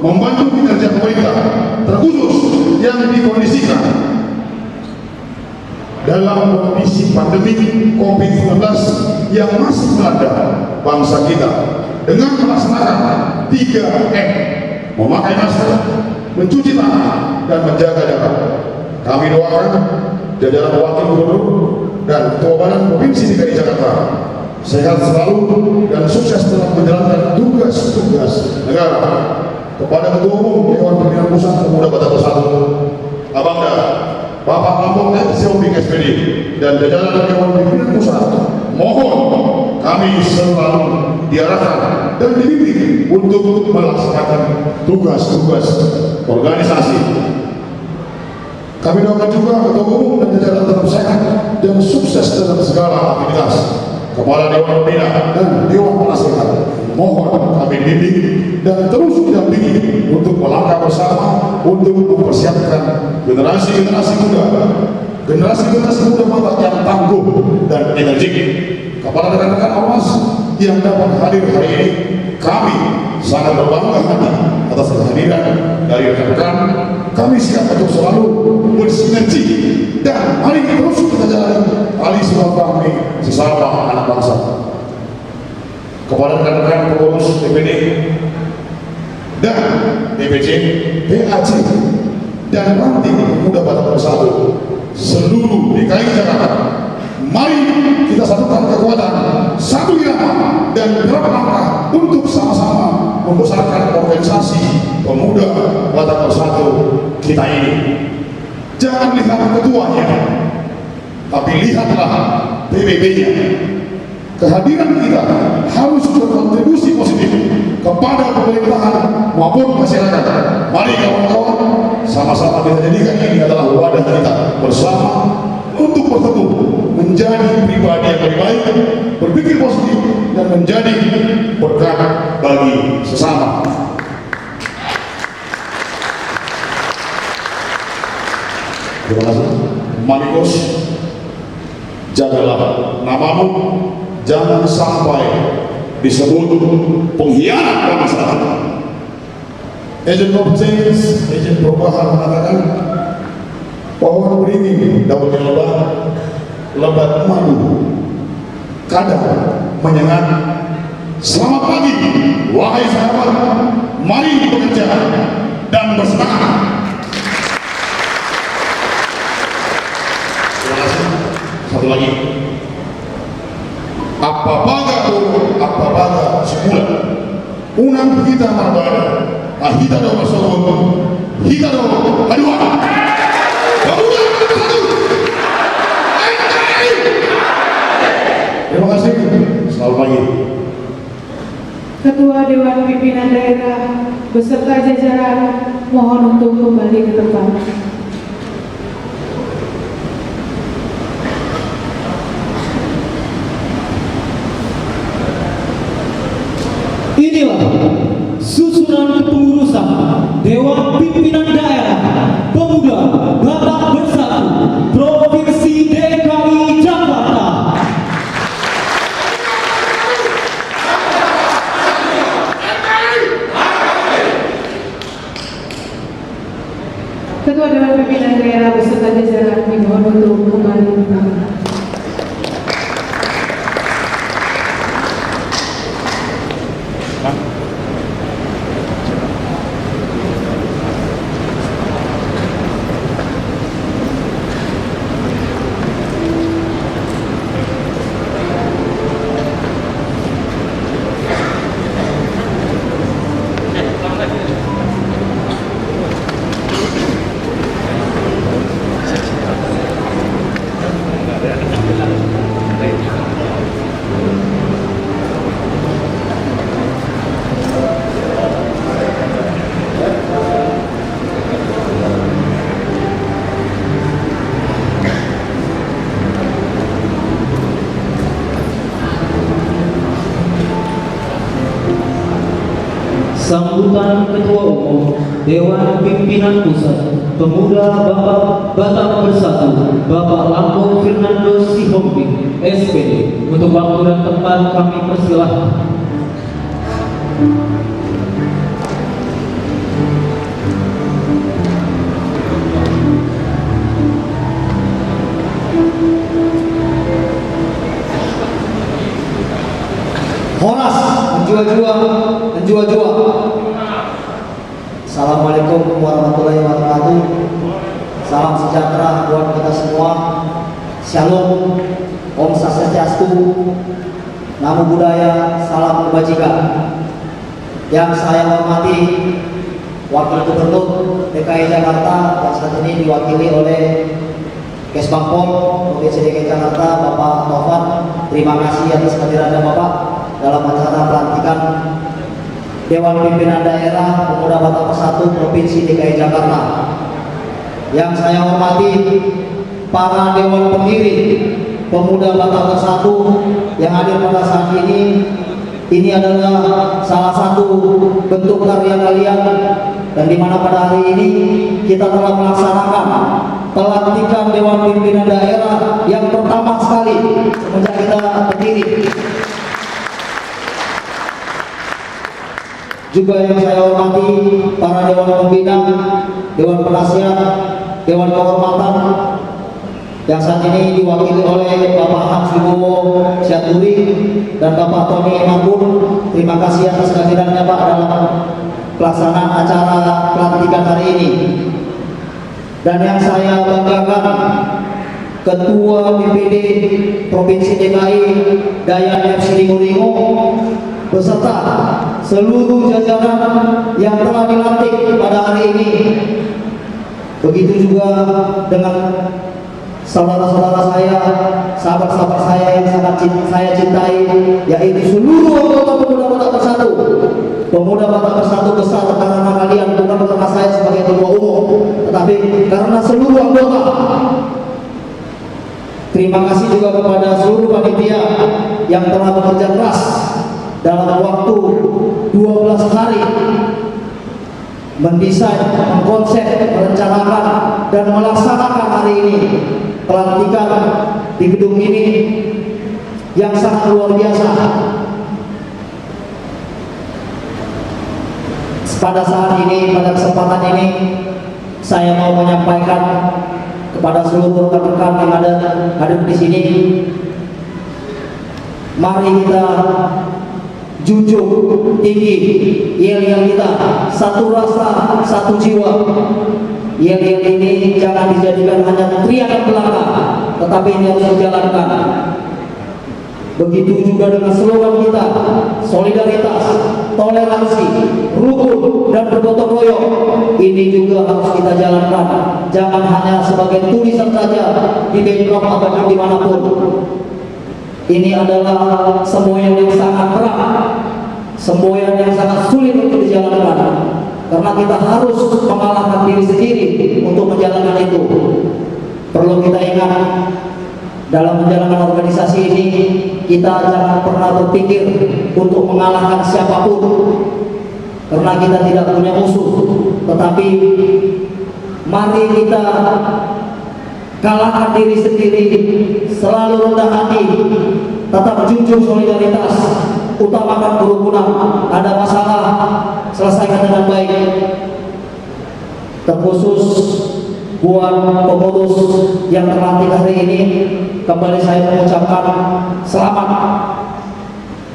membantu kinerja pemerintah, terkhusus yang dikondisikan dalam kondisi pandemi COVID-19 yang masih melanda bangsa kita, dengan melaksanakan 3M: memakai masker, mencuci tangan, dan menjaga jarak. Kami doakan jajaran Wakil Gubernur dan Ketua Badan Provinsi DKI Jakarta sehat selalu dan sukses dalam menjalankan tugas-tugas negara. Kepada Ketua Umum Dewan Pimpinan Pusat Pemuda Batak Bersatu, Abangda Bapak Lampung SPOB SPD dan jajaran Dewan Pimpinan Pusat, mohon kami selalu diarahkan dan dibimbing untuk melaksanakan tugas-tugas organisasi. Kami doakan juga Ketua Umum dan jajaran tetap sehat dan sukses dalam segala aktivitas. Kepala Dewan Pembina dan Dewan Penasehat, mohon kami bimbing dan terus didampingi untuk melangkah bersama untuk mempersiapkan generasi-generasi muda Batak yang tangguh dan energik. Kepada rekan-rekan ormas yang dapat hadir hari ini, kami sangat berbangga hati atas kehadiran dari rekan-rekan. Kami siap untuk selalu bersinergi dan mari terus kita jalani tali silaturahmi sesama anak bangsa. Kepada rekan-rekan pengurus DPD dan DPC, PAC dan ranting Pemuda Batak Bersatu seluruh DKI Jakarta, mari kita satukan kekuatan, satu irama dan bergerak langkah untuk sama-sama membesarkan organisasi Pemuda Batak Bersatu kita ini. Jangan lihat ketuanya, tapi lihatlah PBB-nya. Kehadiran kita harus berkontribusi positif kepada pemerintahan maupun masyarakat. Mari kawan-kawan, sama-sama kita jadikan ini adalah wadah kita bersama untuk bertemu, menjadi pribadi yang lebih baik, berpikir positif, dan menjadi berkah bagi sesama. Terima kasih. Malikos, jagalah namamu, jangan sampai disebut pengkhianat masyarakat. Agent of Change, agent perubahan mengatakan pohon beringin daunnya lebat madu, kadang menyengat. Selamat pagi, wahai sahabat, mari bekerja dan bersemangat. Terima kasih. Satu lagi, apa bangga semula unang kita marbada, ahita do masogon, hita do hadua. Terima kasih. Selamat pagi. Ketua Dewan Pimpinan Daerah beserta jajaran mohon untuk kembali ke tempat. Inilah susunan kepengurusan Dewan Pimpinan Daerah Pemuda Batak Bersatu Provinsi DKI Jakarta. Ketua Dewan Pimpinan Daerah beserta jajaran dimohon untuk kembali ke tempat. Sambutan Ketua Umum Dewan Pimpinan Pusat Pemuda Batak Bersatu Bapak Lampung Fernando Sihombing SPD. Untuk waktu dan tempat kami persilahkan. Horas, menjua-jua. Assalamualaikum warahmatullahi wabarakatuh. Salam sejahtera buat kita semua. Shalom, Om Swastiastu, Namo Buddhaya, Salam Kebajikan. Yang saya hormati Wakil Gubernur DKI Jakarta yang saat ini diwakili oleh Kesbangpol Provinsi DKI Jakarta, Bapak Taufan. Terima kasih atas kehadirannya Bapak dalam acara pelantikan Dewan Pimpinan Daerah Pemuda Batak Persatu Provinsi DKI Jakarta. Yang saya hormati para Dewan Pendiri Pemuda Batak Persatu yang hadir pada saat ini. Ini adalah salah satu bentuk karya kalian, dan di mana pada hari ini kita telah melaksanakan pelantikan Dewan Pimpinan Daerah yang pertama sekali semenjak kita berdiri. Juga yang saya hormati para Dewan Pembina, Dewan Penasihat, Dewan Kehormatan yang saat ini diwakili oleh Bapak Hans Wibowo Syaturi dan Bapak Tony Mapun. Terima kasih atas kehadirannya Pak dalam pelaksanaan acara pelantikan hari ini. Dan yang saya banggakan, Ketua DPD Provinsi DKI Dayan FC Lingo beserta seluruh jajaran yang telah dilantik pada hari ini. Begitu juga dengan saudara-saudara saya, sahabat-sahabat saya yang sangat saya cintai, yaitu seluruh anggota Pemuda Batak Persatu. Pemuda Batak Persatu besar karena kalian, bukan karena saya sebagai ketua umum, tetapi karena seluruh anggota. Terima kasih juga kepada seluruh panitia yang telah bekerja keras dalam waktu 12 hari mendesain, mengkonsep, merencanakan, dan melaksanakan hari ini pelantikan di gedung ini yang sangat luar biasa. Pada saat ini, pada kesempatan ini, saya mau menyampaikan kepada seluruh rekan-rekan yang hadir di sini, mari kita junjung tinggi yel-yel kita, satu rasa, satu jiwa. Yel-yel ini jangan dijadikan hanya teriakan belaka, tetapi ini harus dijalankan. Begitu juga dengan slogan kita, solidaritas, toleransi, rukun, dan bergotong royong. Ini juga harus kita jalankan. Jangan hanya sebagai tulisan saja di background ataupun dimanapun. Ini adalah semboyan yang sangat berat, semboyan yang sangat sulit untuk dijalankan, karena kita harus mengalahkan diri sendiri untuk menjalankan itu. Perlu kita ingat, dalam menjalankan organisasi ini, kita jangan pernah berpikir untuk mengalahkan siapapun, karena kita tidak punya musuh. Tetapi mari kita kalahkan diri sendiri, selalu rendah hati, tetap junjung solidaritas, utamakan kerukunan. Ada masalah, selesaikan dengan baik. Terkhusus buat pengurus yang terlantik hari ini, kembali saya mengucapkan selamat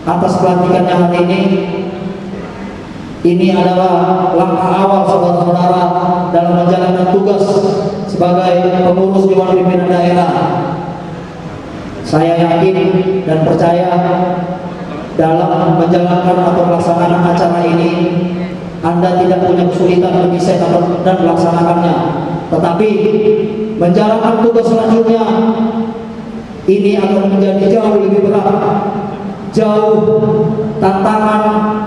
atas pelantikannya hari ini. Ini adalah langkah awal saudara-saudara dalam menjalankan tugas sebagai pengurus Dewan Pimpinan Daerah. Saya yakin dan percaya dalam menjalankan atau melaksanakan acara ini, Anda tidak punya kesulitan mendesain dan melaksanakannya. Tetapi menjalankan tugas selanjutnya ini akan menjadi jauh lebih berat, jauh tantangan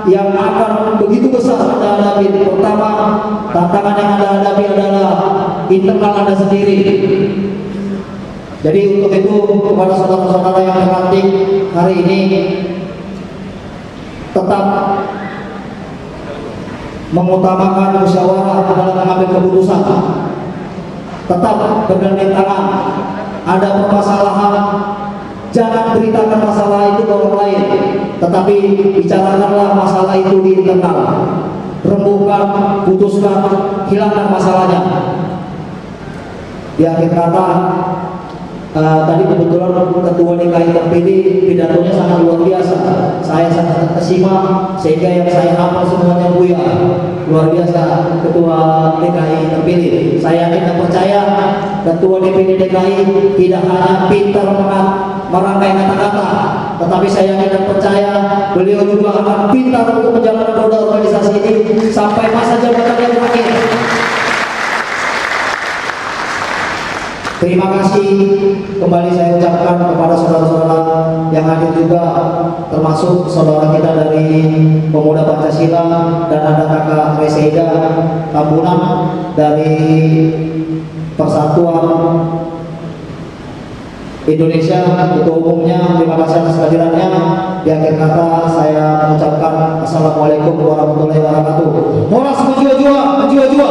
yang akan begitu besar Anda hadapi. Pertama, tantangan yang Anda hadapi adalah internal Anda sendiri. Jadi untuk itu, kepada saudara-saudara yang terlantik hari ini, tetap mengutamakan musyawarah dalam mengambil keputusan. Tetap bergandeng tangan. Ada permasalahan, jangan beritakan masalah itu ke orang lain, tetapi bicarakanlah masalah itu di internal. Rembukan, putuskan, hilangkan masalahnya. Di akhir kata, Tadi kebetulan ketua DKI terpilih pidatonya sangat luar biasa. Saya sangat terkesima sehingga yang saya hafal semuanya Buya. Luar biasa ketua DKI terpilih. Saya yakin dan percaya ketua DPD DKI tidak hanya pintar merangkai kata-kata, tetapi saya yakin dan percaya beliau juga akan pintar untuk menjalankan roda organisasi ini sampai masa jabatannya berakhir. Terima kasih kembali saya ucapkan kepada saudara-saudara yang hadir juga, termasuk saudara kita dari Pemuda Pancasila dan ada kakak Reseida Tambunan dari Persatuan Indonesia, ketua umumnya. Terima kasih atas kehadirannya. Di akhir kata saya mengucapkan Assalamualaikum warahmatullahi wabarakatuh. Moras menjua-jua, menjua-jua.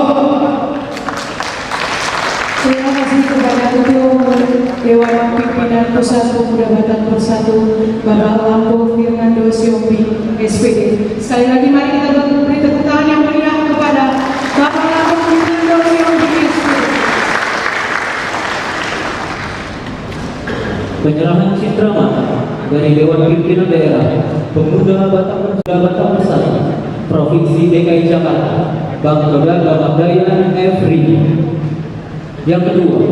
Terima kasih kepada Ketua Dewan Pimpinan Pusat Pemuda Batak Bersatu, Bapak Lampu Fernando Siombi, SPD. Sekali lagi mari kita beri tepuk tangan yang meriah kepada Bapak Lampu Fernando Siombi, SPD. Penyerahan citra mata dari Dewan Pimpinan Daerah Pemuda Batak Bersatu Provinsi DKI Jakarta, Bang Dodar Dayan Efri. Yang kedua,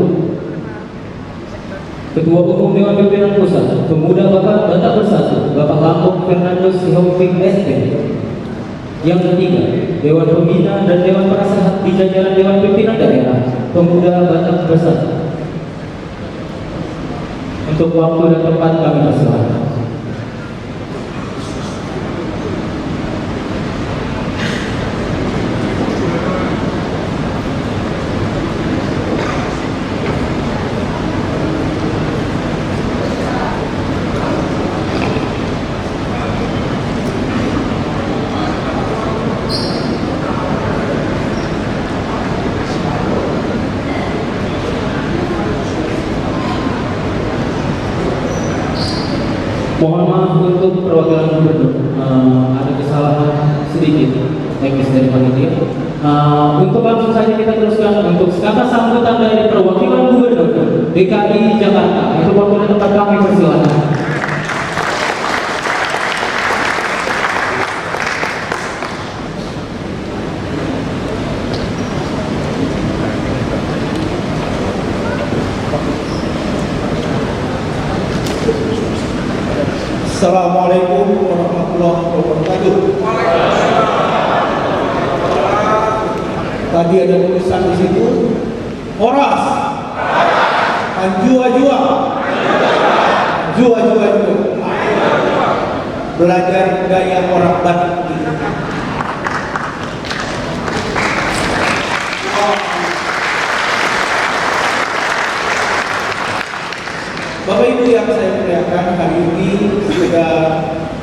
Ketua Umum Dewan Pimpinan Pusat Pemuda Batak Bersatu, Bapak Lampung Fernando Sihombing SP. Yang ketiga, Dewan Pembina dan Dewan Penasehat di jajaran Dewan Pimpinan Daerah Pemuda Batak Bersatu. Untuk waktu dan tempat kami persilakan. Mohon maaf untuk perwakilan gubernur, ada kesalahan sedikit teknis dari panitia. Untuk langsung saja kita teruskan untuk kata sambutan dari perwakilan gubernur DKI Jakarta. Itu waktu dan tempat kami persilakan. Assalamualaikum warahmatullahi wabarakatuh. Tadi ada tulisan di situ, Moras, jua-jua, jua-jua itu belajar gaya orang Batak. Bapak Ibu yang saya muliakan, hari ini sudah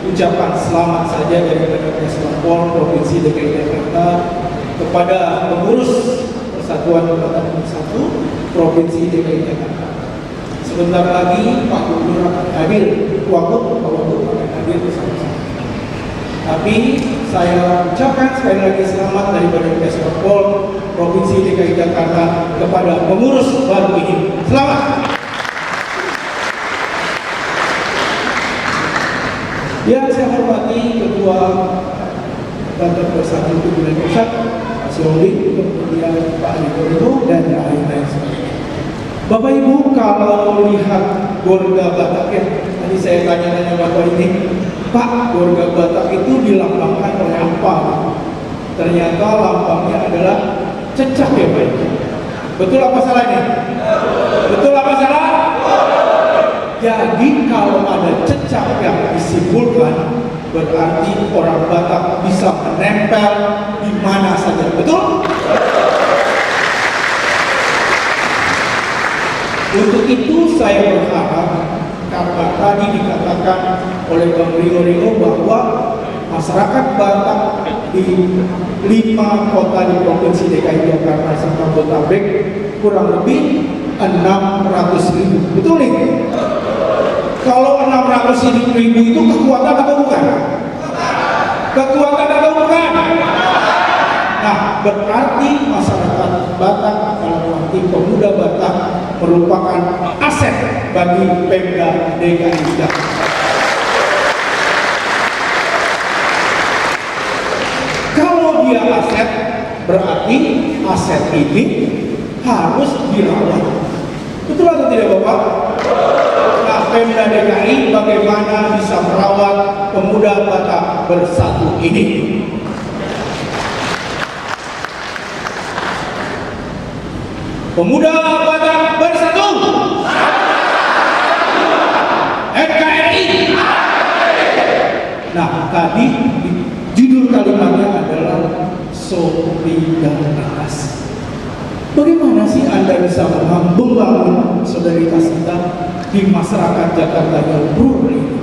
ucapan selamat saja dari Kemenpol Provinsi DKI Jakarta kepada pengurus Persatuan Batak Bersatu Provinsi DKI Jakarta. Sebentar lagi Pak Gubernur akan hadir, Pak Wagub akan hadir bersama-sama. Tapi saya ucapkan sekali lagi selamat dari Kemenpol Provinsi DKI Jakarta kepada pengurus baru ini. Selamat. Yang saya hormati Ketua Batak Bersatu Pimpinan Pusat, Pak Sihombing, kemudian Pak Adiko dan lain-lain sebagainya. Bapak Ibu, kalau lihat Gorga Batak ya, tadi saya tanya-tanya Bapak ini, Pak, Gorga Batak itu dilambangkan oleh apa? Ternyata lambangnya adalah cecak ya Pak. Betul apa salahnya? Betul apa salah? Jadi kalau ada cecak yang disimbolkan, berarti orang Batak bisa menempel di mana saja. Betul? Untuk itu saya berharap, karena tadi dikatakan oleh Bang Rio bahwa masyarakat Batak di 5 kota di Provinsi DKI Jakarta serta Botabek kurang lebih 600.000. Betul nih? Kalau 600.000 itu kekuatan atau bukan? Kekuatan atau bukan? Nah, berarti masyarakat Batak dalam berarti pemuda Batak merupakan aset bagi Pemda DKI Jakarta. Kalau dia aset, berarti aset ini harus dirawat. Betul atau tidak Bapak? Nah, Pemda DKI bagaimana bisa merawat pemuda Batak Bersatu ini? Pemuda Batak Bersatu, NKRI. Nah, tadi judul kalimatnya adalah solidaritas. Bagaimana sih Anda bisa membangun solidaritas kita di masyarakat Jakarta yang plural ini?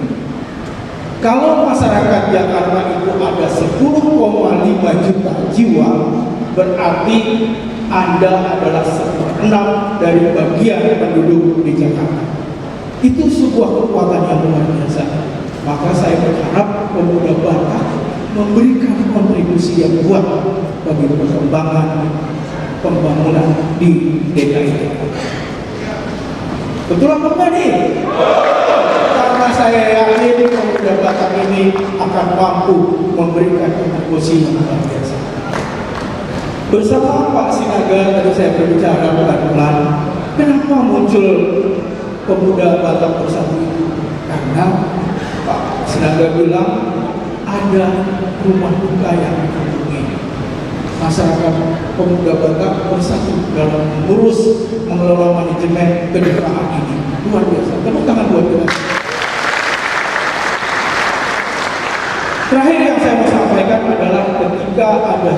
Kalau masyarakat Jakarta itu ada 10,5 juta jiwa, berarti Anda adalah 1/6 dari bagian penduduk di Jakarta. Itu sebuah kekuatan yang luar biasa. Maka saya berharap pemuda Batak memberikan kontribusi yang kuat bagi perkembangan pembangunan di DKI Jakarta. Betul apa enggak nih? Karena saya yakin pemuda Batak ini akan mampu memberikan kontribusi yang luar biasa. Bersama Pak Sinaga tadi saya berbicara pelan-pelan, kenapa muncul pemuda Batak Bersatu itu? Karena Pak Sinaga bilang ada rumah duka yang dikunjungi. Masyarakat pemuda Batak bersatu dalam mengurus mengelola manajemen kedukaan ini. Luar biasa. Tepuk tangan buat kita. Terakhir yang saya mau sampaikan adalah ketika ada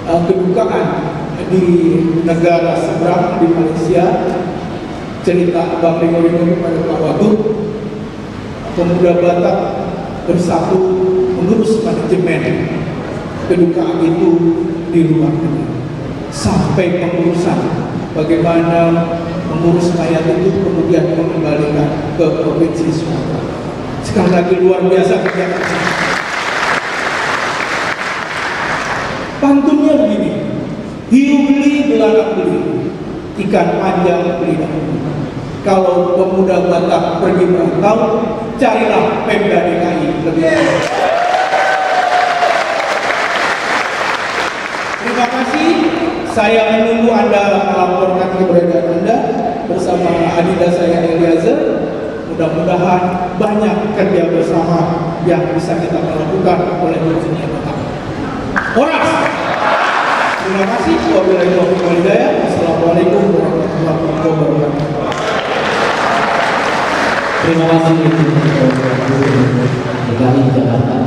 kedukaan di negara seberang di Malaysia, cerita Bang Ringo kepada Pak Wagub, pemuda Batak Bersatu mengurus manajemen kedukaan itu di luar negeri sampai pengurusan bagaimana mengurus mayat itu kemudian mengembalikan ke provinsi Sumatera. Sekali lagi luar biasa kerja. Pantunnya begini, hiu beli belanak beli, ikan panjang beli dahulu. Kalau pemuda Batak pergi merantau, carilah Pemda DKI lebih baik. Terima kasih. Saya menunggu Anda melaporkan keberadaan Anda bersama adinda saya Eliezer. Mudah-mudahan banyak kerja bersama yang bisa kita lakukan oleh dunia Batak. Oras. Terima kasih. Wabillahi taufiq wal hidayah. Assalamualaikum warahmatullahi wabarakatuh. Terima kasih DKI Jakarta.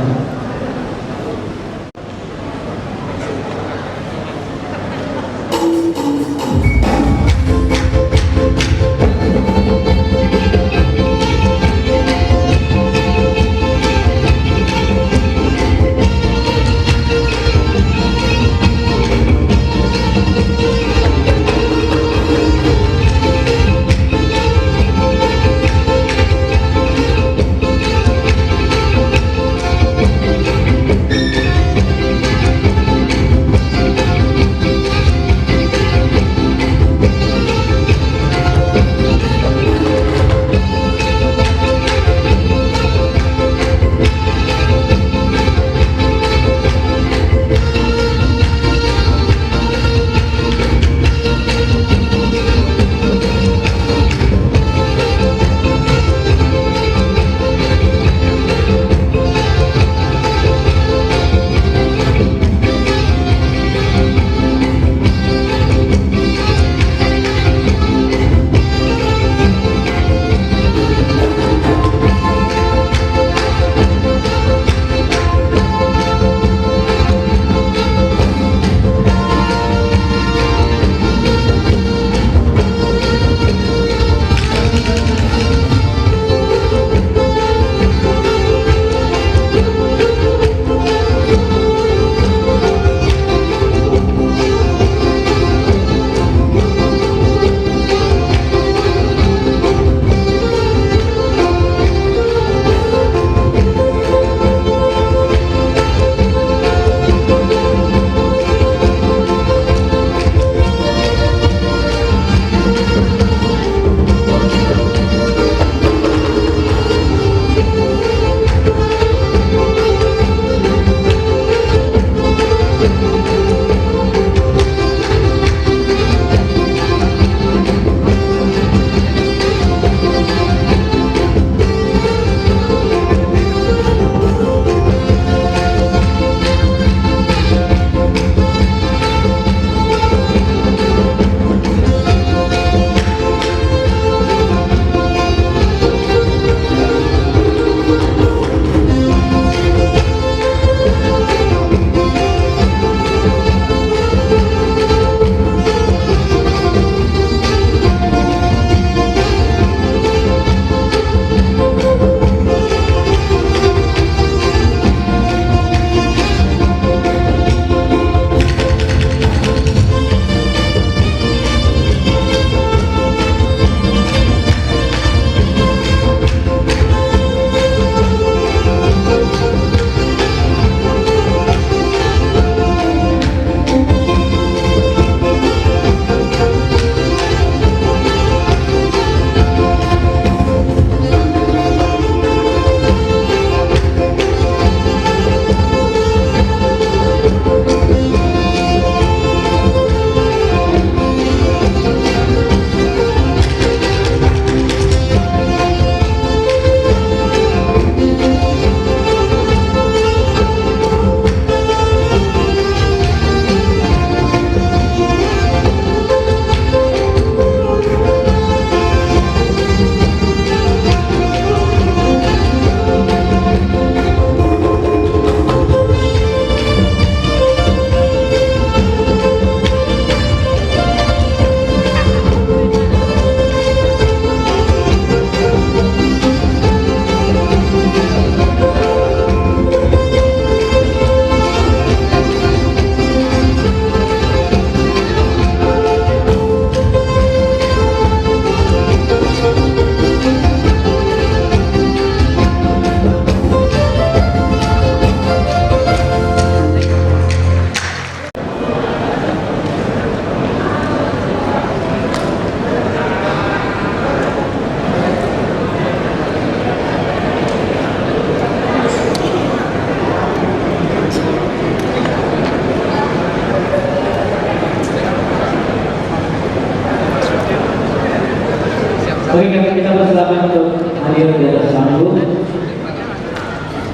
Oke, kita persilakan untuk hadir di atas panggung.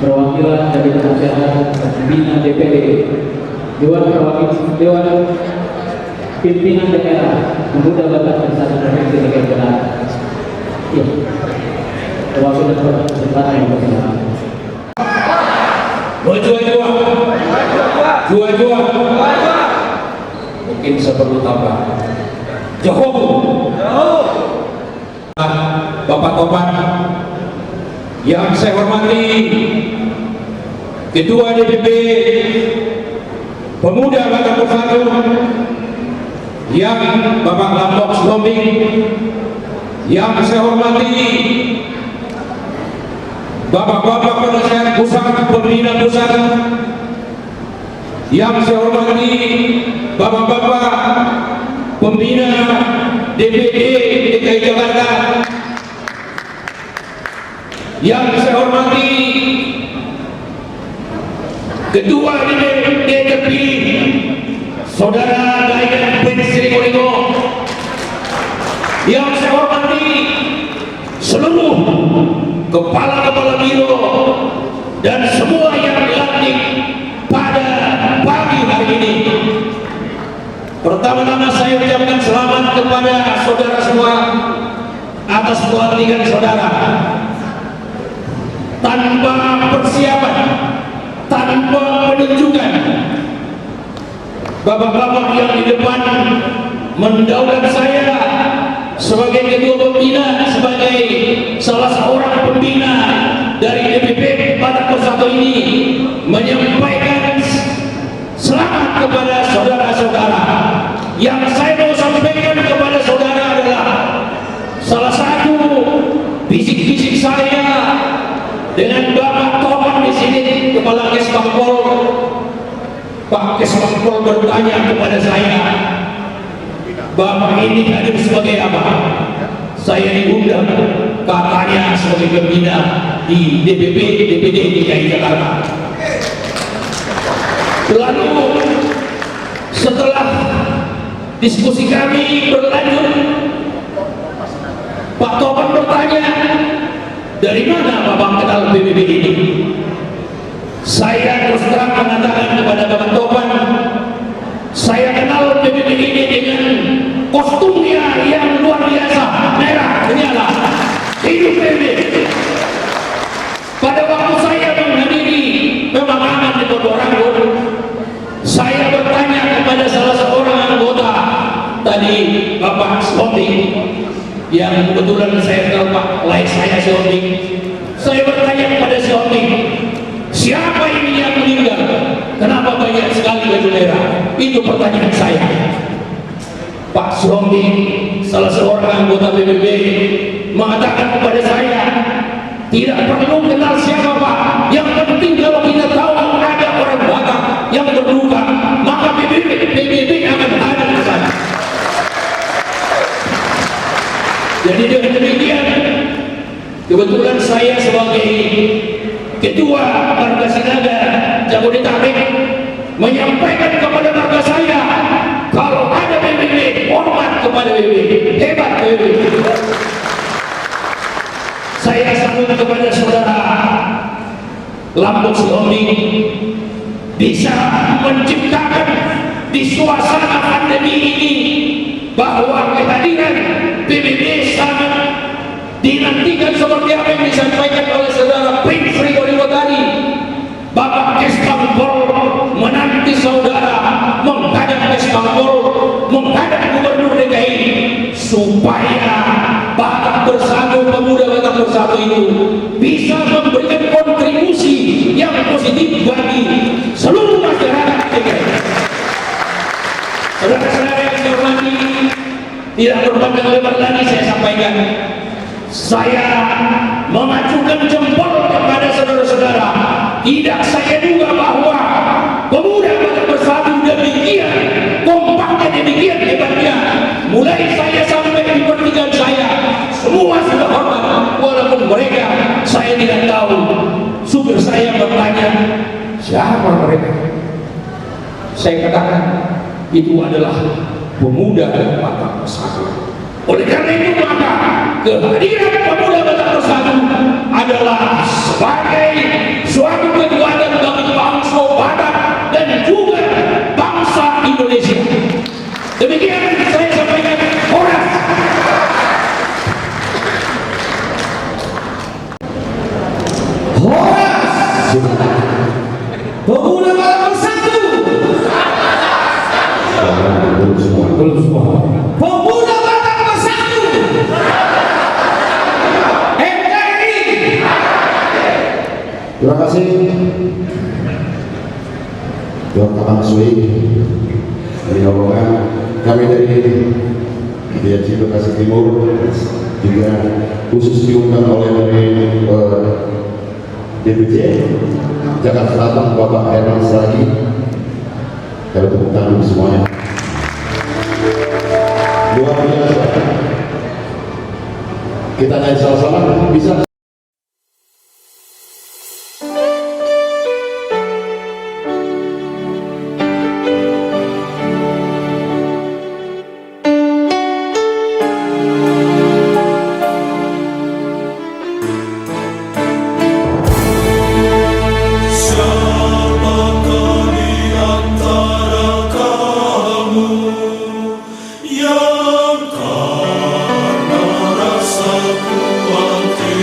Perwakilan dari penasehat pimpinan DPD, Dewan Pimpinan Daerah Pemuda Batak Bersatu Provinsi DKI Jakarta. Ya, perwakilan kesempatan yang bersama. Dua. Mungkin saya perlu tambah. Jauh. Bapak Topan yang saya hormati, Ketua DPP Pemuda Batak Bersatu yang Bapak Lambok Slombing, yang saya hormati Bapak-bapak penasehat pusat, pembina pusat, yang saya hormati Bapak-bapak pembina DPD DKI Jakarta, yang saya hormati Ketua DPD terpilih Saudara Daikan Prince Srikolego, yang saya hormati seluruh kepala-kepala biro dan semua yang dilantik pada pagi hari ini. Pertama-tama saya ucapkan selamat kepada saudara semua atas pelantikan saudara. Tanpa persiapan, tanpa penunjukan, bapak-bapak yang di depan mendaulat saya sebagai ketua pembina, sebagai salah seorang pembina dari DPP Batak Bersatu ini, menyampaikan selamat kepada saudara-saudara. Yang saya mau sampaikan kepada saudara adalah salah satu bisik-bisik saya dengan Bapak Topan di sini, Kepala Kesbangpol. Pak Kesbangpol bertanya kepada saya, Bapak ini hadir sebagai apa? Saya diundang, katanya sebagai pembina di DPD DKI Jakarta. Lalu setelah diskusi kami berlanjut, Pak Topan bertanya, dari mana Bapak kenal PBB ini? Saya terus terang mengatakan kepada Bapak Topan, saya kenal PBB ini dengan kostumnya yang luar biasa, merah menyala, hidup PBB. Pada waktu saya menghadiri pemakaman di Ponorogo, saya bertanya kepada salah seorang anggota tadi, Bapak Slombing, yang kebetulan saya kenal Pak lain saya Slombing. Saya bertanya kepada Slombing, siapa ini yang meninggal? Kenapa banyak sekali baju merah? Itu pertanyaan saya. Pak Slombing, salah seorang anggota PBB, mengatakan kepada saya, tidak perlu kenal siapa Pak, yang penting kalau kita tahu ada orang Batak yang terluka, maka PBB akan ada di sana. Jadi dengan demikian, kebetulan saya sebagai Ketua Marga Sinaga Jabodetabek menyampaikan kepada marga saya, kalau ada PBB, hormat kepada PBB, hebat PBB. Saya sambut kepada saudara Lambok Slombing, bisa menciptakan di suasana pandemi ini bahwa kehadiran PBB sangat dinantikan seperti apa yang disampaikan oleh saudara Prince Srikolego tadi. Bapak Kesbangpol menanti saudara menghadap Kesbangpol, menghadap Gubernur DKI, supaya Batak Bersatu, Pemuda Batak Bersatu itu bisa memberikan kontribusi yang positif bagi seluruh masyarakat DKI. Saudara-saudara yang saya hormati, tidak berpanjang lebar lagi saya sampaikan, saya memajukan jempol kepada saudara-saudara. Tidak saya duga bahwa Pemuda Batak Bersatu demikian kompaknya, demikian hebatnya. Mulai saya sampai di pertigaan saya, semua sudah hormat, walaupun mereka saya tidak tahu. Supir saya bertanya, siapa mereka? Saya katakan, itu adalah Pemuda Batak Bersatu. Oleh karena itu maka kehadiran pemuda Batak Bersatu adalah sebagai suatu kekuatan bagi bangsa Batak dan juga bangsa Indonesia. Demikian saya sampaikan. Horas. Horas. Pemuda Batak Bersatu. Belum semua. Pemuda Batak Bersatu. NKRI. Terima kasih Tuan Kapal Sui dari rombongan kami dari DRC Bekasi Timur, juga khusus diundang oleh dari DPJ Jakarta Selatan Bapak Herman Saragi. Kalau tepuk tangan semuanya. Luar biasa. Kita naik sama-sama bisa. Yang karena rasa kuanti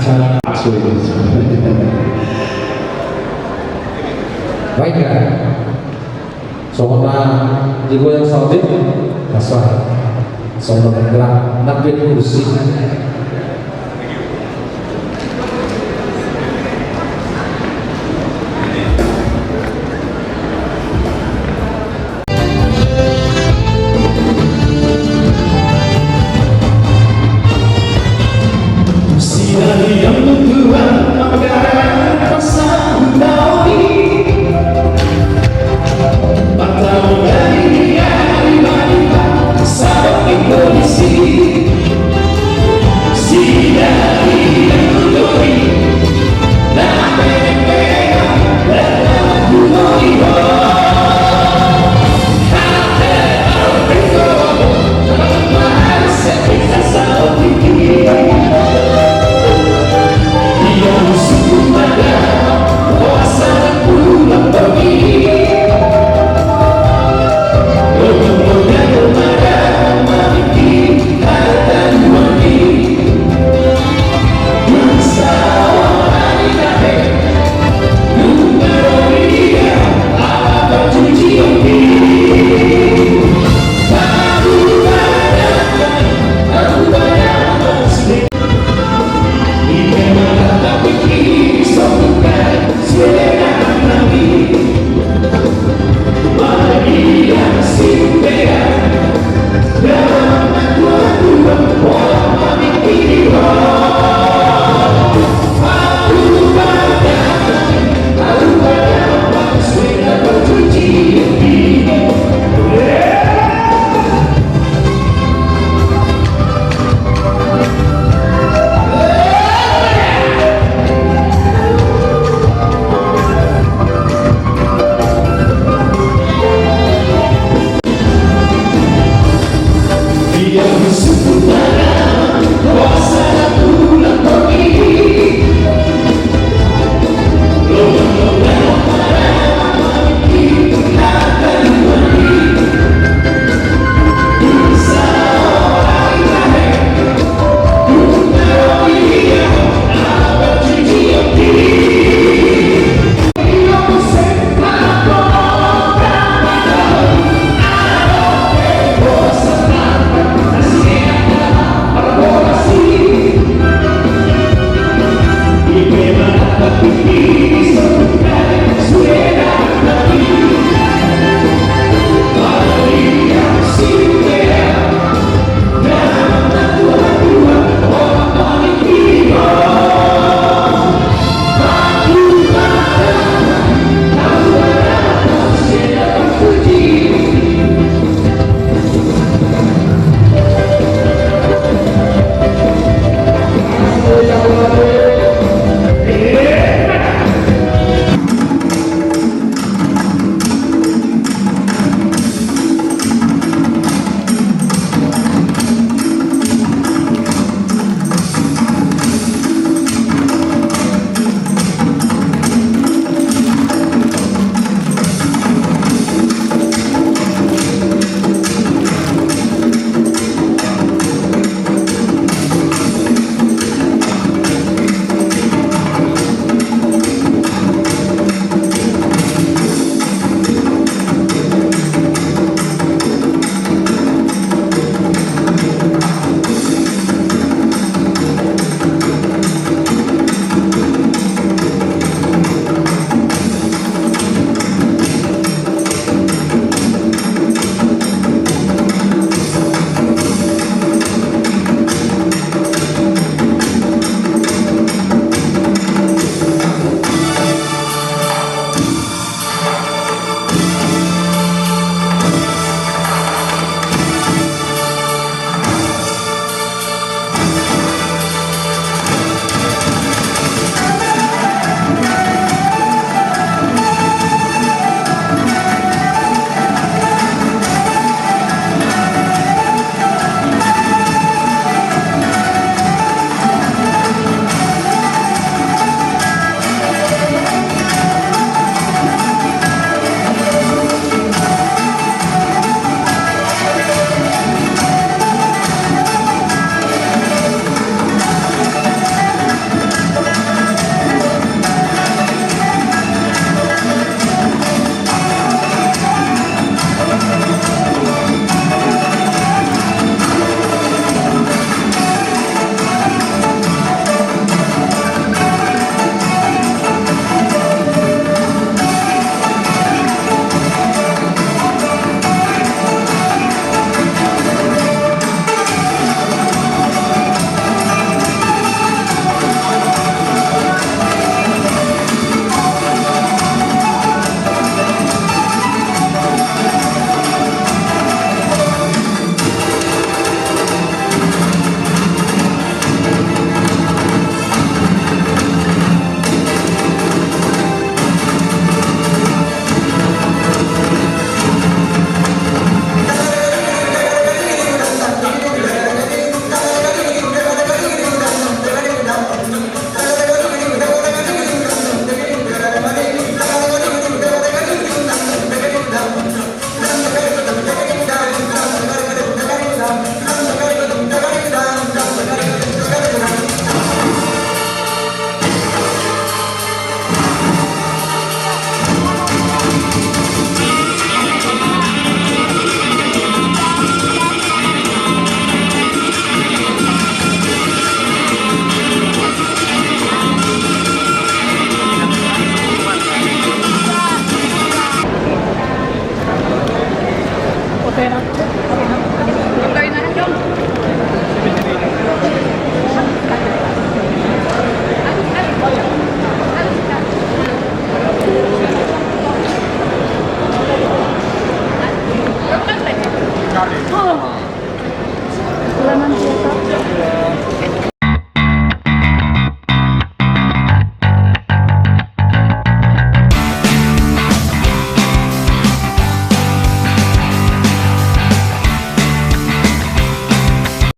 acara asli. Baik ya. Soalnya di gue yang salib, kasar. Soalnya bergerak, nabi kursi.